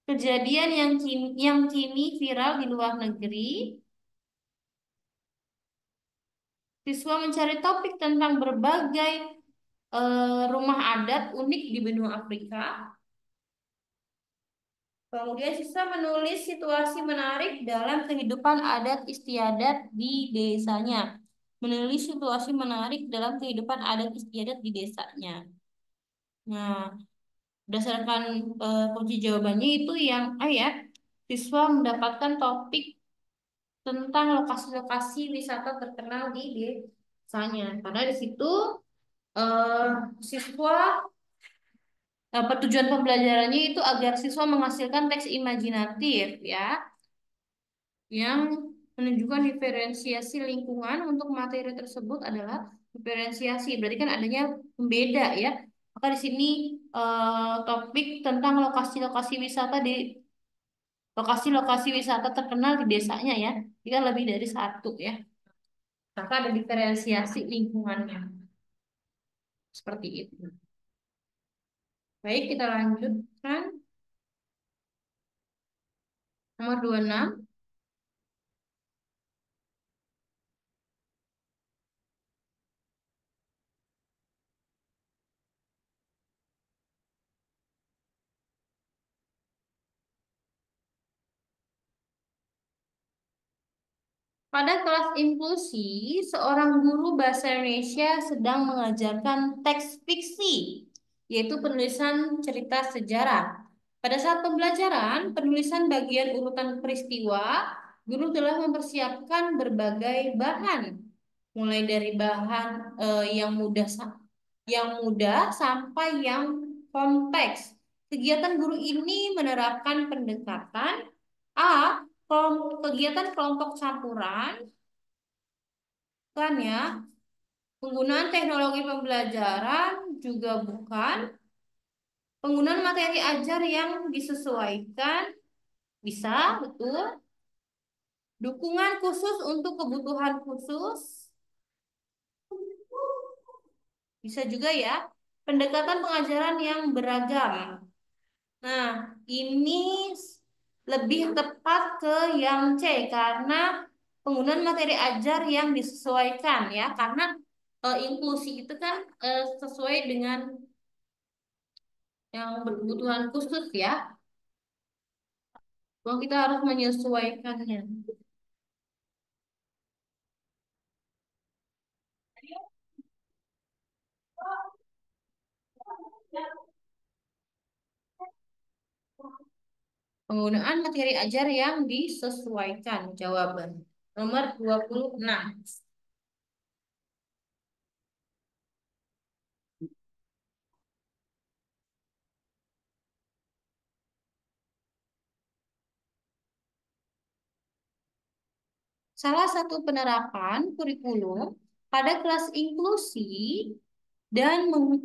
kejadian yang kini viral di luar negeri. Siswa mencari topik tentang berbagai rumah adat unik di benua Afrika. Kemudian siswa menulis situasi menarik dalam kehidupan adat istiadat di desanya. Menulis situasi menarik dalam kehidupan adat istiadat di desanya. Nah, berdasarkan kunci jawabannya itu yang A ya. Siswa mendapatkan topik tentang lokasi-lokasi wisata terkenal di desanya. Karena di situ eh, siswa tujuan pembelajarannya itu agar siswa menghasilkan teks imajinatif ya yang menunjukkan diferensiasi lingkungan untuk materi tersebut adalah diferensiasi. Berarti kan adanya pembeda ya. Maka di sini topik tentang lokasi-lokasi wisata di lokasi-lokasi wisata terkenal di desanya ya. Jika lebih dari satu ya. Maka ada diferensiasi lingkungannya. Seperti itu. Baik, kita lanjutkan. Nomor 26. Pada kelas inklusi, seorang guru bahasa Indonesia sedang mengajarkan teks fiksi, yaitu penulisan cerita sejarah. Pada saat pembelajaran, penulisan bagian urutan peristiwa, guru telah mempersiapkan berbagai bahan, mulai dari bahan yang mudah sampai yang kompleks. Kegiatan guru ini menerapkan pendekatan A. Kegiatan kelompok campuran kan ya. Penggunaan teknologi pembelajaran juga bukan. Penggunaan materi ajar yang disesuaikan bisa, betul. Dukungan khusus untuk kebutuhan khusus bisa juga ya. Pendekatan pengajaran yang beragam. Nah, ini lebih tepat ke yang C karena penggunaan materi ajar yang disesuaikan ya, karena inklusi itu kan sesuai dengan yang berkebutuhan khusus ya. Bahwa kita harus menyesuaikannya. Penggunaan materi ajar yang disesuaikan. Jawaban. Nomor 26. Salah satu penerapan kurikulum pada kelas inklusi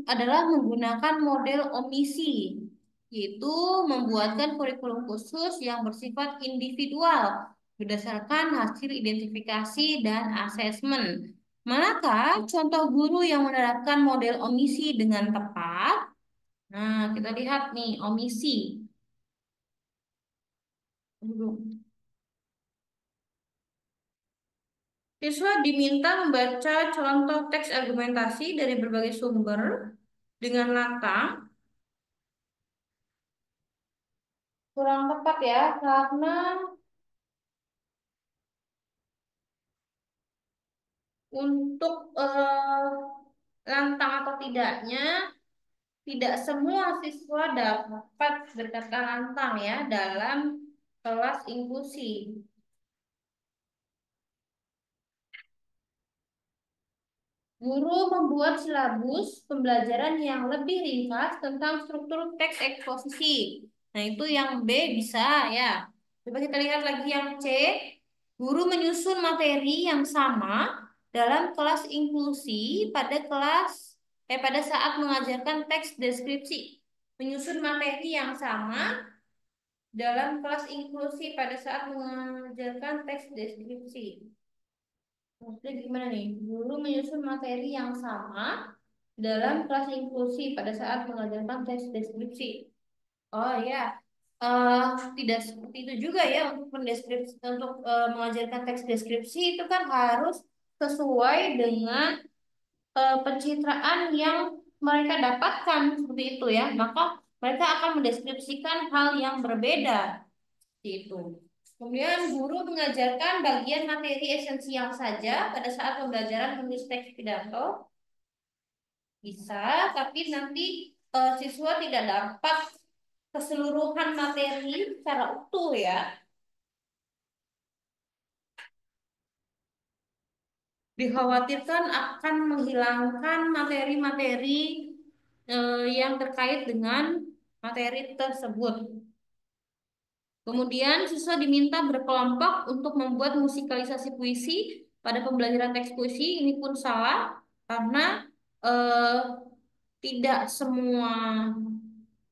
adalah menggunakan model omisi, yaitu membuatkan kurikulum khusus yang bersifat individual berdasarkan hasil identifikasi dan asesmen. Manakah contoh guru yang menerapkan model omisi dengan tepat? Nah, kita lihat nih, omisi. Siswa diminta membaca contoh teks argumentasi dari berbagai sumber dengan lantang. Kurang tepat ya, karena untuk lantang atau tidaknya, tidak semua siswa dapat berkata lantang ya dalam kelas inklusi. Guru membuat silabus pembelajaran yang lebih ringkas tentang struktur teks eksposisi. Nah, itu yang B bisa ya. Coba kita lihat lagi yang C. Guru menyusun materi yang sama dalam kelas inklusi pada saat mengajarkan teks deskripsi. Menyusun materi yang sama dalam kelas inklusi pada saat mengajarkan teks deskripsi. Maksudnya gimana nih? Guru menyusun materi yang sama dalam kelas inklusi pada saat mengajarkan teks deskripsi. Oh ya, eh tidak seperti itu juga ya untuk mengajarkan teks deskripsi itu kan harus sesuai dengan pencitraan yang mereka dapatkan seperti itu ya. Maka mereka akan mendeskripsikan hal yang berbeda seperti itu. Kemudian guru mengajarkan bagian materi esensial saja pada saat pembelajaran menulis teks pidato. Bisa, tapi nanti siswa tidak dapat keseluruhan materi secara utuh ya. dikhawatirkan akan menghilangkan materi-materi yang terkait dengan materi tersebut. Kemudian siswa diminta berkelompok untuk membuat musikalisasi puisi pada pembelajaran teks puisi. Ini pun salah karena eh, tidak semua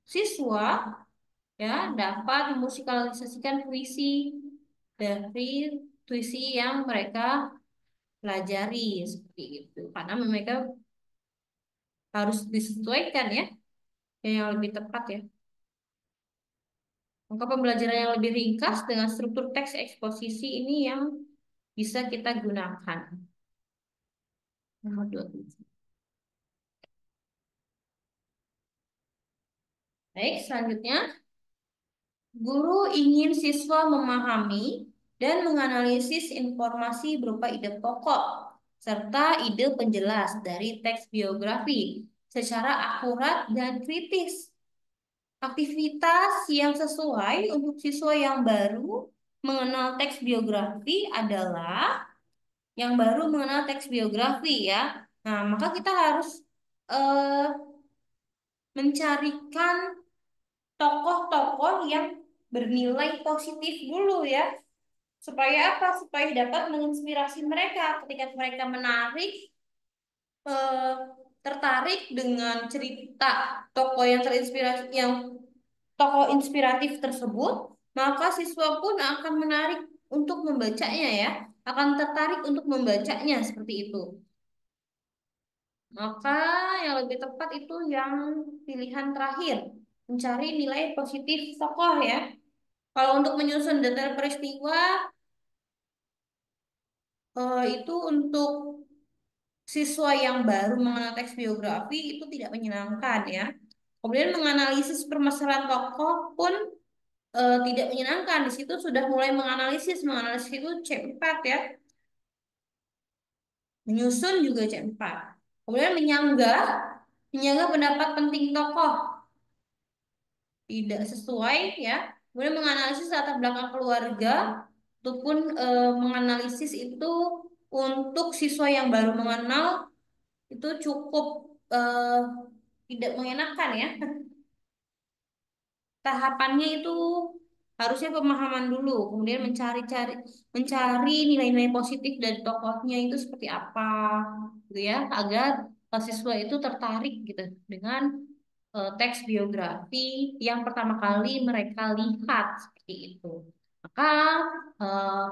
siswa ya dapat memusikalisasikan puisi dari puisi yang mereka pelajari seperti itu. Karena mereka harus disesuaikan ya yang lebih tepat ya. Maka pembelajaran yang lebih ringkas dengan struktur teks eksposisi ini yang bisa kita gunakan. Nomor 27. Baik, selanjutnya, guru ingin siswa memahami dan menganalisis informasi berupa ide pokok serta ide penjelas dari teks biografi secara akurat dan kritis. Aktivitas yang sesuai untuk siswa yang baru mengenal teks biografi adalah yang baru mengenal teks biografi ya. Nah, maka kita harus eh, mencarikan tokoh-tokoh yang bernilai positif dulu ya. Supaya apa? Supaya dapat menginspirasi mereka ketika mereka eh, tertarik dengan cerita tokoh yang terinspirasi, yang tokoh inspiratif tersebut, maka siswa pun akan menarik untuk membacanya ya, akan tertarik untuk membacanya seperti itu. Maka yang lebih tepat itu yang pilihan terakhir, mencari nilai positif tokoh ya. Kalau untuk menyusun detail peristiwa, itu untuk siswa yang baru mengenal teks biografi itu tidak menyenangkan ya. Kemudian menganalisis permasalahan tokoh pun tidak menyenangkan. Di situ sudah mulai menganalisis, menganalisis itu C4 ya. Menyusun juga C4. Kemudian menyanggah, menyanggah pendapat penting tokoh tidak sesuai ya. Kemudian menganalisis latar belakang keluarga ataupun menganalisis itu untuk siswa yang baru mengenal itu cukup tidak mengenakan ya. Tahapannya itu harusnya pemahaman dulu, kemudian mencari nilai-nilai positif dari tokohnya itu seperti apa, gitu ya, agar siswa itu tertarik gitu dengan teks biografi yang pertama kali mereka lihat seperti itu. Maka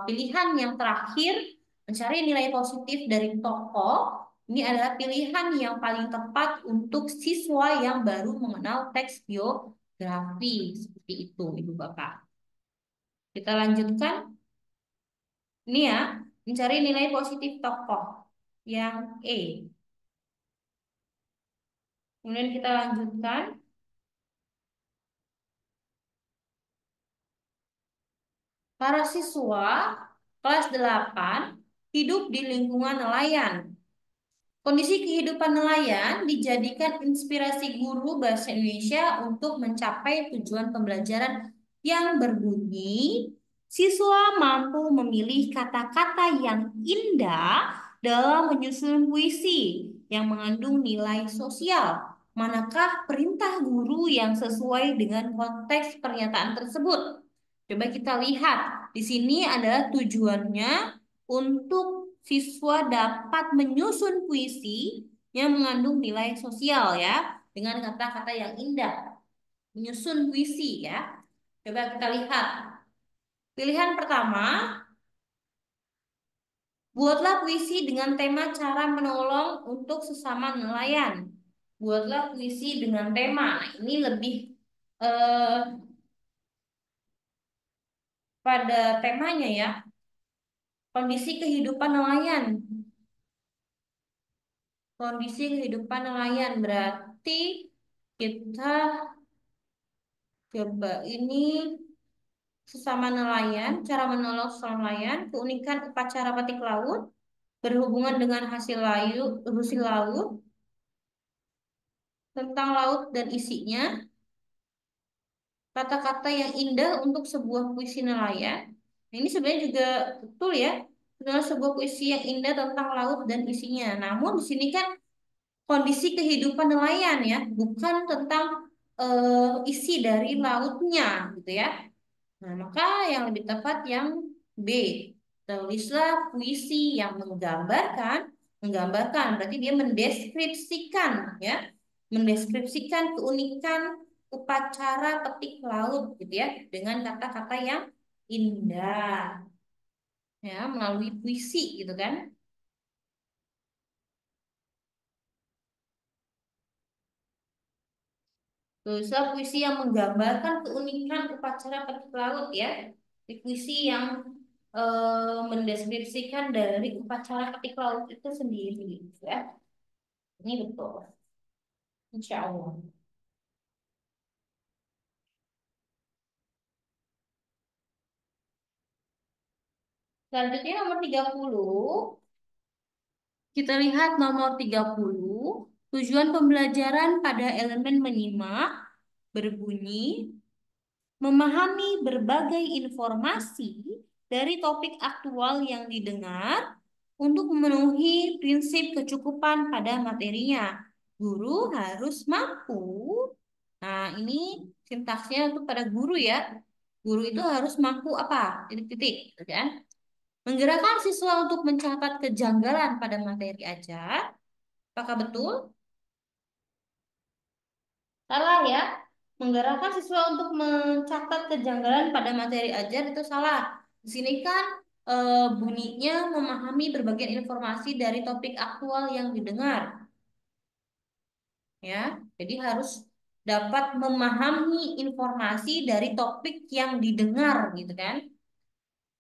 pilihan yang terakhir mencari nilai positif dari tokoh ini adalah pilihan yang paling tepat untuk siswa yang baru mengenal teks biografi seperti itu, Ibu Bapak. Kita lanjutkan. Ini ya, mencari nilai positif tokoh yang E. Kemudian kita lanjutkan. Para siswa kelas 8 hidup di lingkungan nelayan. Kondisi kehidupan nelayan dijadikan inspirasi guru bahasa Indonesia untuk mencapai tujuan pembelajaran yang berbunyi, siswa mampu memilih kata-kata yang indah dalam menyusun puisi yang mengandung nilai sosial. Manakah perintah guru yang sesuai dengan konteks pernyataan tersebut? Coba kita lihat. Di sini adalah tujuannya untuk siswa dapat menyusun puisi yang mengandung nilai sosial ya, dengan kata-kata yang indah. Menyusun puisi ya. Coba kita lihat. Pilihan pertama, buatlah puisi dengan tema cara menolong untuk sesama nelayan. Buatlah puisi dengan tema. Nah, ini lebih eh, pada temanya ya, kondisi kehidupan nelayan. Kondisi kehidupan nelayan berarti kita coba ini sesama nelayan, cara menolong sesama nelayan, keunikan upacara batik laut, berhubungan dengan hasil laut, tentang laut dan isinya, kata-kata yang indah untuk sebuah puisi nelayan. Nah, ini sebenarnya juga betul ya. adalah sebuah puisi yang indah tentang laut dan isinya. Namun di sini kan kondisi kehidupan nelayan ya, bukan tentang isi dari lautnya gitu ya. Nah, maka yang lebih tepat yang B. Tulislah puisi yang menggambarkan berarti dia mendeskripsikan ya, mendeskripsikan keunikan upacara petik laut gitu ya dengan kata-kata yang indah ya melalui puisi gitu kan. Tulislah puisi yang menggambarkan keunikan upacara petik laut ya. Di puisi yang mendeskripsikan dari upacara petik laut itu sendiri gitu ya. Ini betul. Insya Allah. Selanjutnya nomor 30. Kita lihat nomor 30. Tujuan pembelajaran pada elemen menyimak berbunyi memahami berbagai informasi dari topik aktual yang didengar untuk memenuhi prinsip kecukupan pada materinya. Guru harus mampu. Nah, ini sintaksnya untuk pada guru ya. Guru itu harus mampu apa? Titik-titik, gitu kan? Menggerakkan siswa untuk mencatat kejanggalan pada materi ajar. Apakah betul? Salah ya. Menggerakkan siswa untuk mencatat kejanggalan pada materi ajar itu salah. Di sini kan bunyinya memahami berbagai informasi dari topik aktual yang didengar, ya. Jadi harus dapat memahami informasi dari topik yang didengar, gitu kan.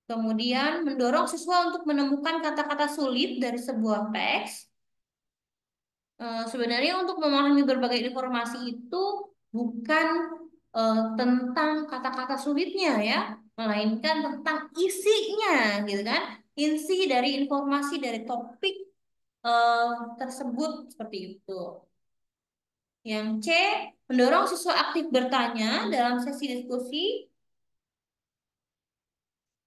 Kemudian mendorong siswa untuk menemukan kata-kata sulit dari sebuah teks. Sebenarnya untuk memahami berbagai informasi itu bukan tentang kata-kata sulitnya ya, melainkan tentang isinya, gitu kan? Isi dari informasi dari topik eh, tersebut seperti itu. Yang C, mendorong siswa aktif bertanya dalam sesi diskusi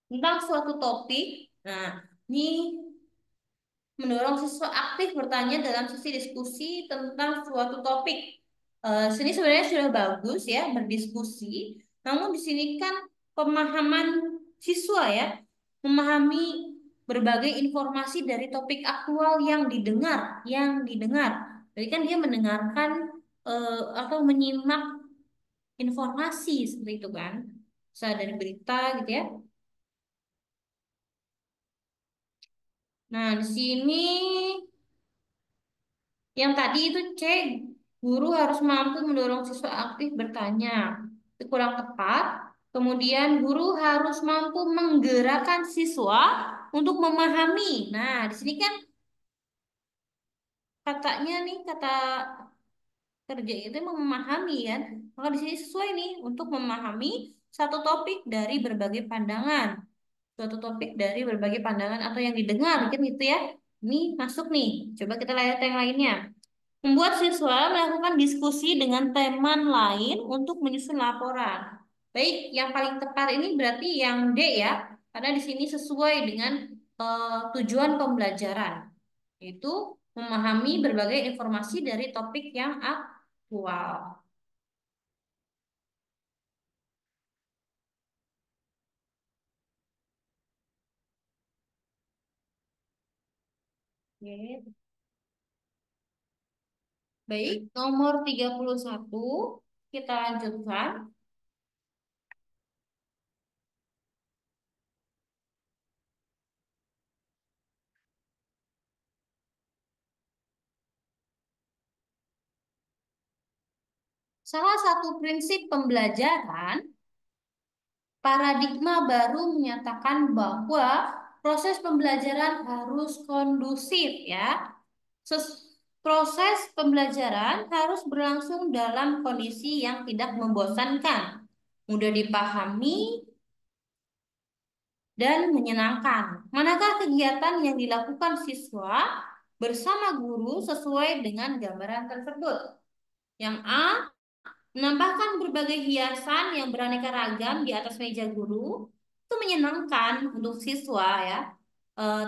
tentang suatu topik. Nah, ini mendorong siswa aktif bertanya dalam sesi diskusi tentang suatu topik. Sini sebenarnya sudah bagus ya berdiskusi, namun di sini kan pemahaman siswa ya, memahami berbagai informasi dari topik aktual yang didengar. Jadi kan dia mendengarkan atau menyimak informasi seperti itu kan, misalnya dari berita gitu ya. Nah, di sini yang tadi itu C, guru harus mampu mendorong siswa aktif bertanya. Itu kurang tepat. Kemudian guru harus mampu menggerakkan siswa untuk memahami. Nah, di sini kan katanya nih kata kerja itu emang memahami kan. Maka di sini sesuai nih untuk memahami satu topik dari berbagai pandangan. Suatu topik dari berbagai pandangan atau yang didengar mungkin gitu ya. Ini masuk nih. Coba kita lihat yang lainnya. Membuat siswa melakukan diskusi dengan teman lain untuk menyusun laporan. Baik, yang paling tepat ini berarti yang D ya, karena di sini sesuai dengan tujuan pembelajaran, yaitu memahami berbagai informasi dari topik yang aktual. Oke. Baik, nomor 31 kita lanjutkan. Salah satu prinsip pembelajaran paradigma baru menyatakan bahwa proses pembelajaran harus kondusif ya. Proses pembelajaran harus berlangsung dalam kondisi yang tidak membosankan, mudah dipahami dan menyenangkan. Manakah kegiatan yang dilakukan siswa bersama guru sesuai dengan gambaran tersebut? Yang A, menambahkan berbagai hiasan yang beraneka ragam di atas meja guru itu menyenangkan untuk siswa ya.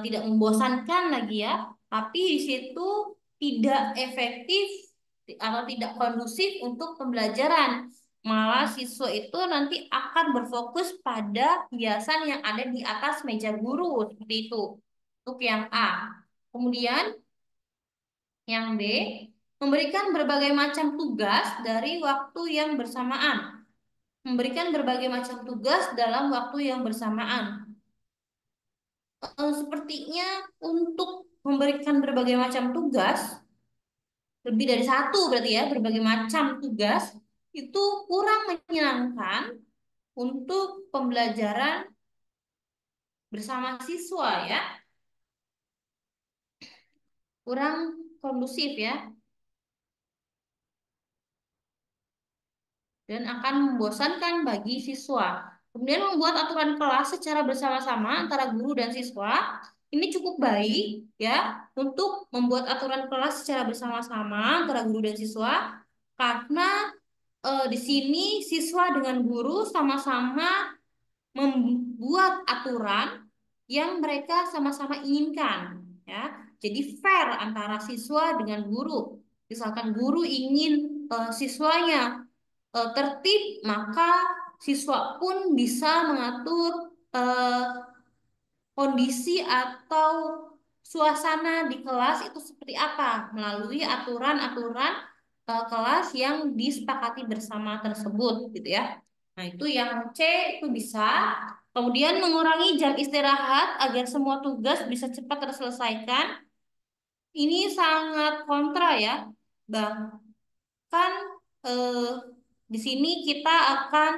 tidak membosankan lagi ya, tapi di situ tidak efektif atau tidak kondusif untuk pembelajaran. Malah siswa itu nanti akan berfokus pada kebiasaan yang ada di atas meja guru, seperti itu. Untuk yang A. Kemudian yang B, memberikan berbagai macam tugas dari waktu yang bersamaan. Memberikan berbagai macam tugas dalam waktu yang bersamaan. Sepertinya untuk memberikan berbagai macam tugas, lebih dari satu berarti ya, berbagai macam tugas, itu kurang menyenangkan untuk pembelajaran bersama siswa ya, kurang kondusif ya, dan akan membosankan bagi siswa. Kemudian membuat aturan kelas secara bersama-sama antara guru dan siswa. Ini cukup baik ya untuk membuat aturan kelas secara bersama-sama antara guru dan siswa karena di sini siswa dengan guru sama-sama membuat aturan yang mereka sama-sama inginkan ya. Jadi fair antara siswa dengan guru. Misalkan guru ingin siswanya tertib, maka siswa pun bisa mengatur kondisi atau suasana di kelas itu seperti apa melalui aturan-aturan kelas yang disepakati bersama tersebut gitu ya. Nah, itu yang C itu bisa. Kemudian mengurangi jam istirahat agar semua tugas bisa cepat terselesaikan. Ini sangat kontra ya. Bahkan eh, di sini kita akan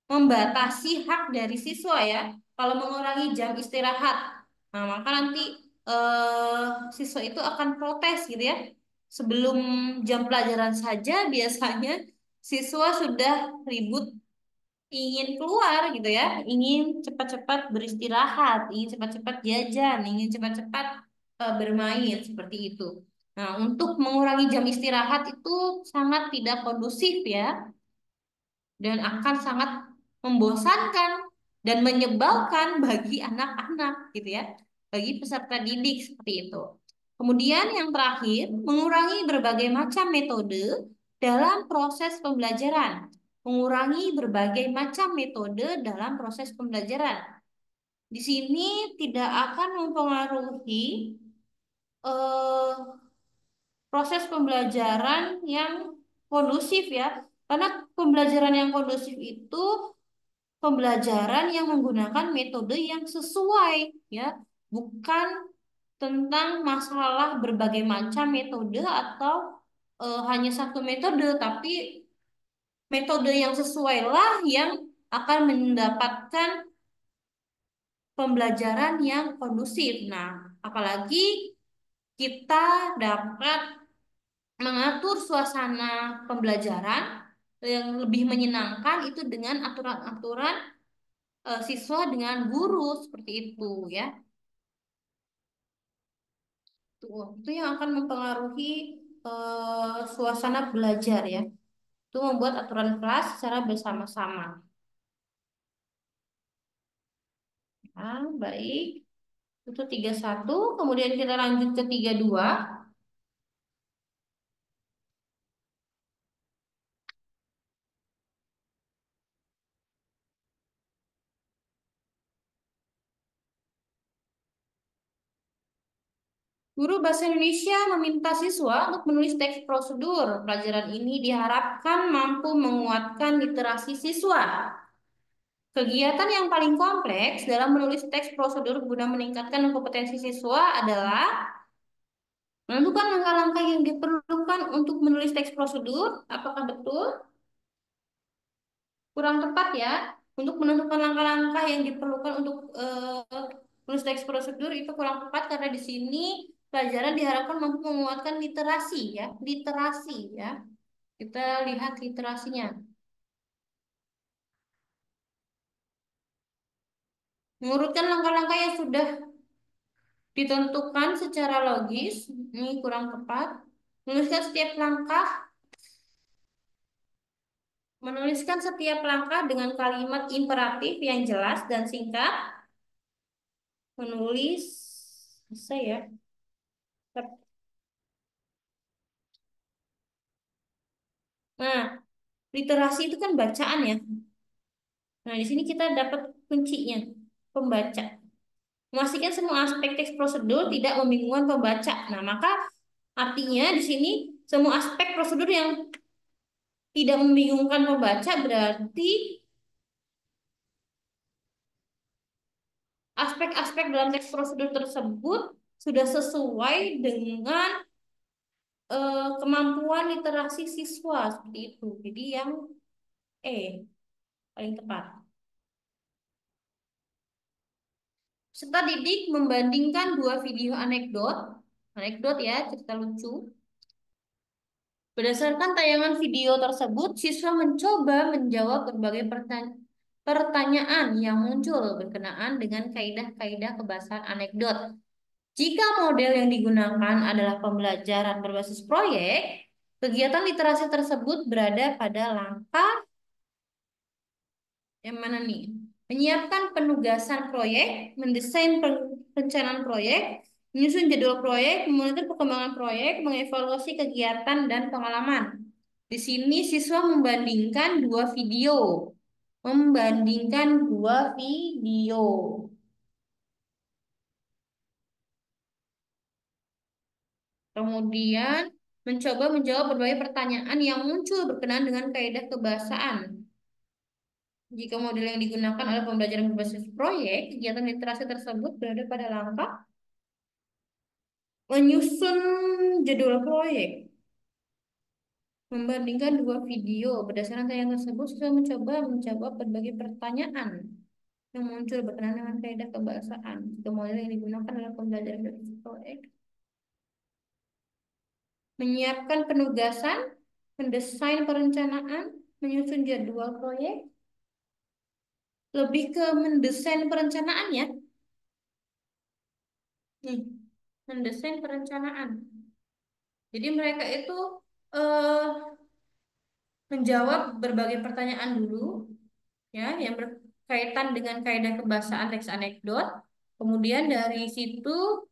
membatasi hak dari siswa ya. Kalau mengurangi jam istirahat, nah maka nanti siswa itu akan protes gitu ya. Sebelum jam pelajaran saja biasanya siswa sudah ribut ingin keluar gitu ya, ingin cepat-cepat beristirahat, ingin cepat-cepat jajan, ingin cepat-cepat bermain seperti itu. Nah, untuk mengurangi jam istirahat itu sangat tidak kondusif ya dan akan sangat membosankan dan menyebalkan bagi anak-anak gitu ya, bagi peserta didik seperti itu. Kemudian yang terakhir, mengurangi berbagai macam metode dalam proses pembelajaran. Mengurangi berbagai macam metode dalam proses pembelajaran. Di sini tidak akan mempengaruhi eh, proses pembelajaran yang kondusif ya. Karena pembelajaran yang kondusif itu pembelajaran yang menggunakan metode yang sesuai ya, bukan tentang masalah berbagai macam metode atau hanya satu metode, tapi metode yang sesuai lah yang akan mendapatkan pembelajaran yang kondusif. Nah, apalagi kita dapat mengatur suasana pembelajaran yang lebih menyenangkan itu dengan aturan-aturan siswa dengan guru seperti itu ya. Itu yang akan mempengaruhi suasana belajar ya. Itu membuat aturan kelas secara bersama-sama. Nah, baik. Itu 31. Kemudian kita lanjut ke 32. Guru Bahasa Indonesia meminta siswa untuk menulis teks prosedur. Pelajaran ini diharapkan mampu menguatkan literasi siswa. Kegiatan yang paling kompleks dalam menulis teks prosedur guna meningkatkan kompetensi siswa adalah menentukan langkah-langkah yang diperlukan untuk menulis teks prosedur. Apakah betul? Kurang tepat ya. Untuk menentukan langkah-langkah yang diperlukan untuk menulis teks prosedur itu kurang tepat karena di sini pelajaran diharapkan mampu menguatkan literasi ya. Literasi ya. Kita lihat literasinya. Mengurutkan langkah-langkah yang sudah ditentukan secara logis, ini kurang tepat. Menuliskan setiap langkah Menuliskan setiap langkah dengan kalimat imperatif yang jelas dan singkat. Menulis, bisa ya. Nah, literasi itu kan bacaan ya. Nah, di sini kita dapat kuncinya, pembaca. Memastikan semua aspek teks prosedur tidak membingungkan pembaca. Nah, maka artinya di sini semua aspek prosedur yang tidak membingungkan pembaca berarti aspek-aspek dalam teks prosedur tersebut sudah sesuai dengan kemampuan literasi siswa seperti itu. Jadi yang E paling tepat. Peserta didik membandingkan dua video anekdot, anekdot ya, cerita lucu. Berdasarkan tayangan video tersebut, siswa mencoba menjawab berbagai pertanyaan yang muncul berkenaan dengan kaidah-kaidah kebahasaan anekdot. Jika model yang digunakan adalah pembelajaran berbasis proyek, kegiatan literasi tersebut berada pada langkah yang mana nih? Menyiapkan penugasan proyek, mendesain perencanaan proyek, menyusun jadwal proyek, memonitor perkembangan proyek, mengevaluasi kegiatan dan pengalaman. Di sini siswa membandingkan dua video. Membandingkan dua video. Kemudian mencoba menjawab berbagai pertanyaan yang muncul berkenaan dengan kaidah kebahasaan. Jika model yang digunakan adalah pembelajaran berbasis proyek, kegiatan literasi tersebut berada pada langkah menyusun jadwal proyek, membandingkan dua video. Berdasarkan tayangan tersebut, siswa mencoba menjawab berbagai pertanyaan yang muncul berkenaan dengan kaidah kebahasaan. Jika model yang digunakan adalah pembelajaran berbasis proyek, menyiapkan penugasan, mendesain perencanaan, menyusun jadwal proyek, lebih ke mendesain perencanaan ya. Nih, mendesain perencanaan. Jadi mereka itu eh, menjawab berbagai pertanyaan dulu, ya, yang berkaitan dengan kaidah kebahasaan teks anekdot. Kemudian dari situ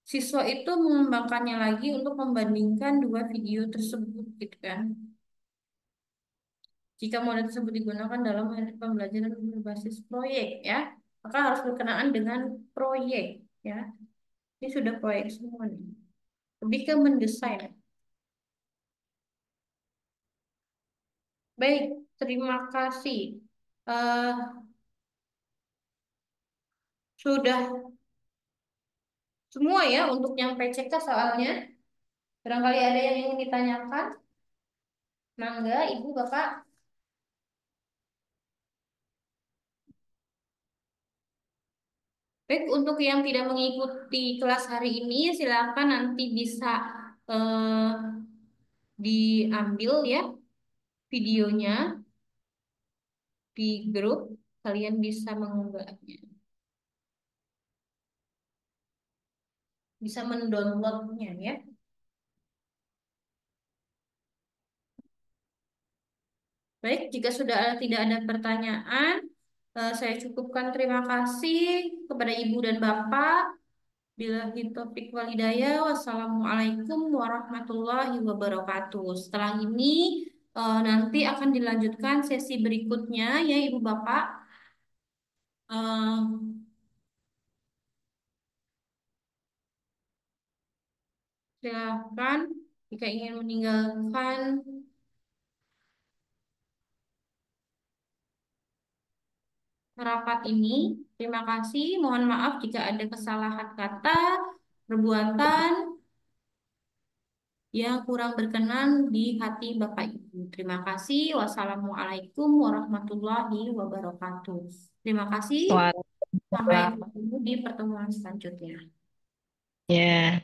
siswa itu mengembangkannya lagi untuk membandingkan dua video tersebut, gitu kan. Jika model tersebut digunakan dalam pembelajaran berbasis proyek, ya, maka harus berkenaan dengan proyek, ya. Ini sudah proyek semua nih. Lebih ke mendesain. Baik, terima kasih. Eh, sudah semua ya untuk yang PCK soalnya. Barangkali ada yang ingin ditanyakan. Mangga, Ibu, Bapak. Baik, untuk yang tidak mengikuti kelas hari ini, silakan nanti bisa eh, diambil ya videonya di grup. Kalian bisa mengunggahnya, bisa mendownloadnya ya. Baik, jika sudah tidak ada pertanyaan, saya cukupkan. Terima kasih kepada Ibu dan Bapak. Billahi taufiq walhidayah. Wassalamualaikum warahmatullahi wabarakatuh. Setelah ini nanti akan dilanjutkan sesi berikutnya ya Ibu Bapak. Eh, Silakan jika ingin meninggalkan rapat ini. Terima kasih. Mohon maaf jika ada kesalahan kata, perbuatan yang kurang berkenan di hati Bapak Ibu. Terima kasih. Wassalamualaikum warahmatullahi wabarakatuh. Terima kasih. Sampai Waalaikumsalam. bertemu di pertemuan selanjutnya. Ya.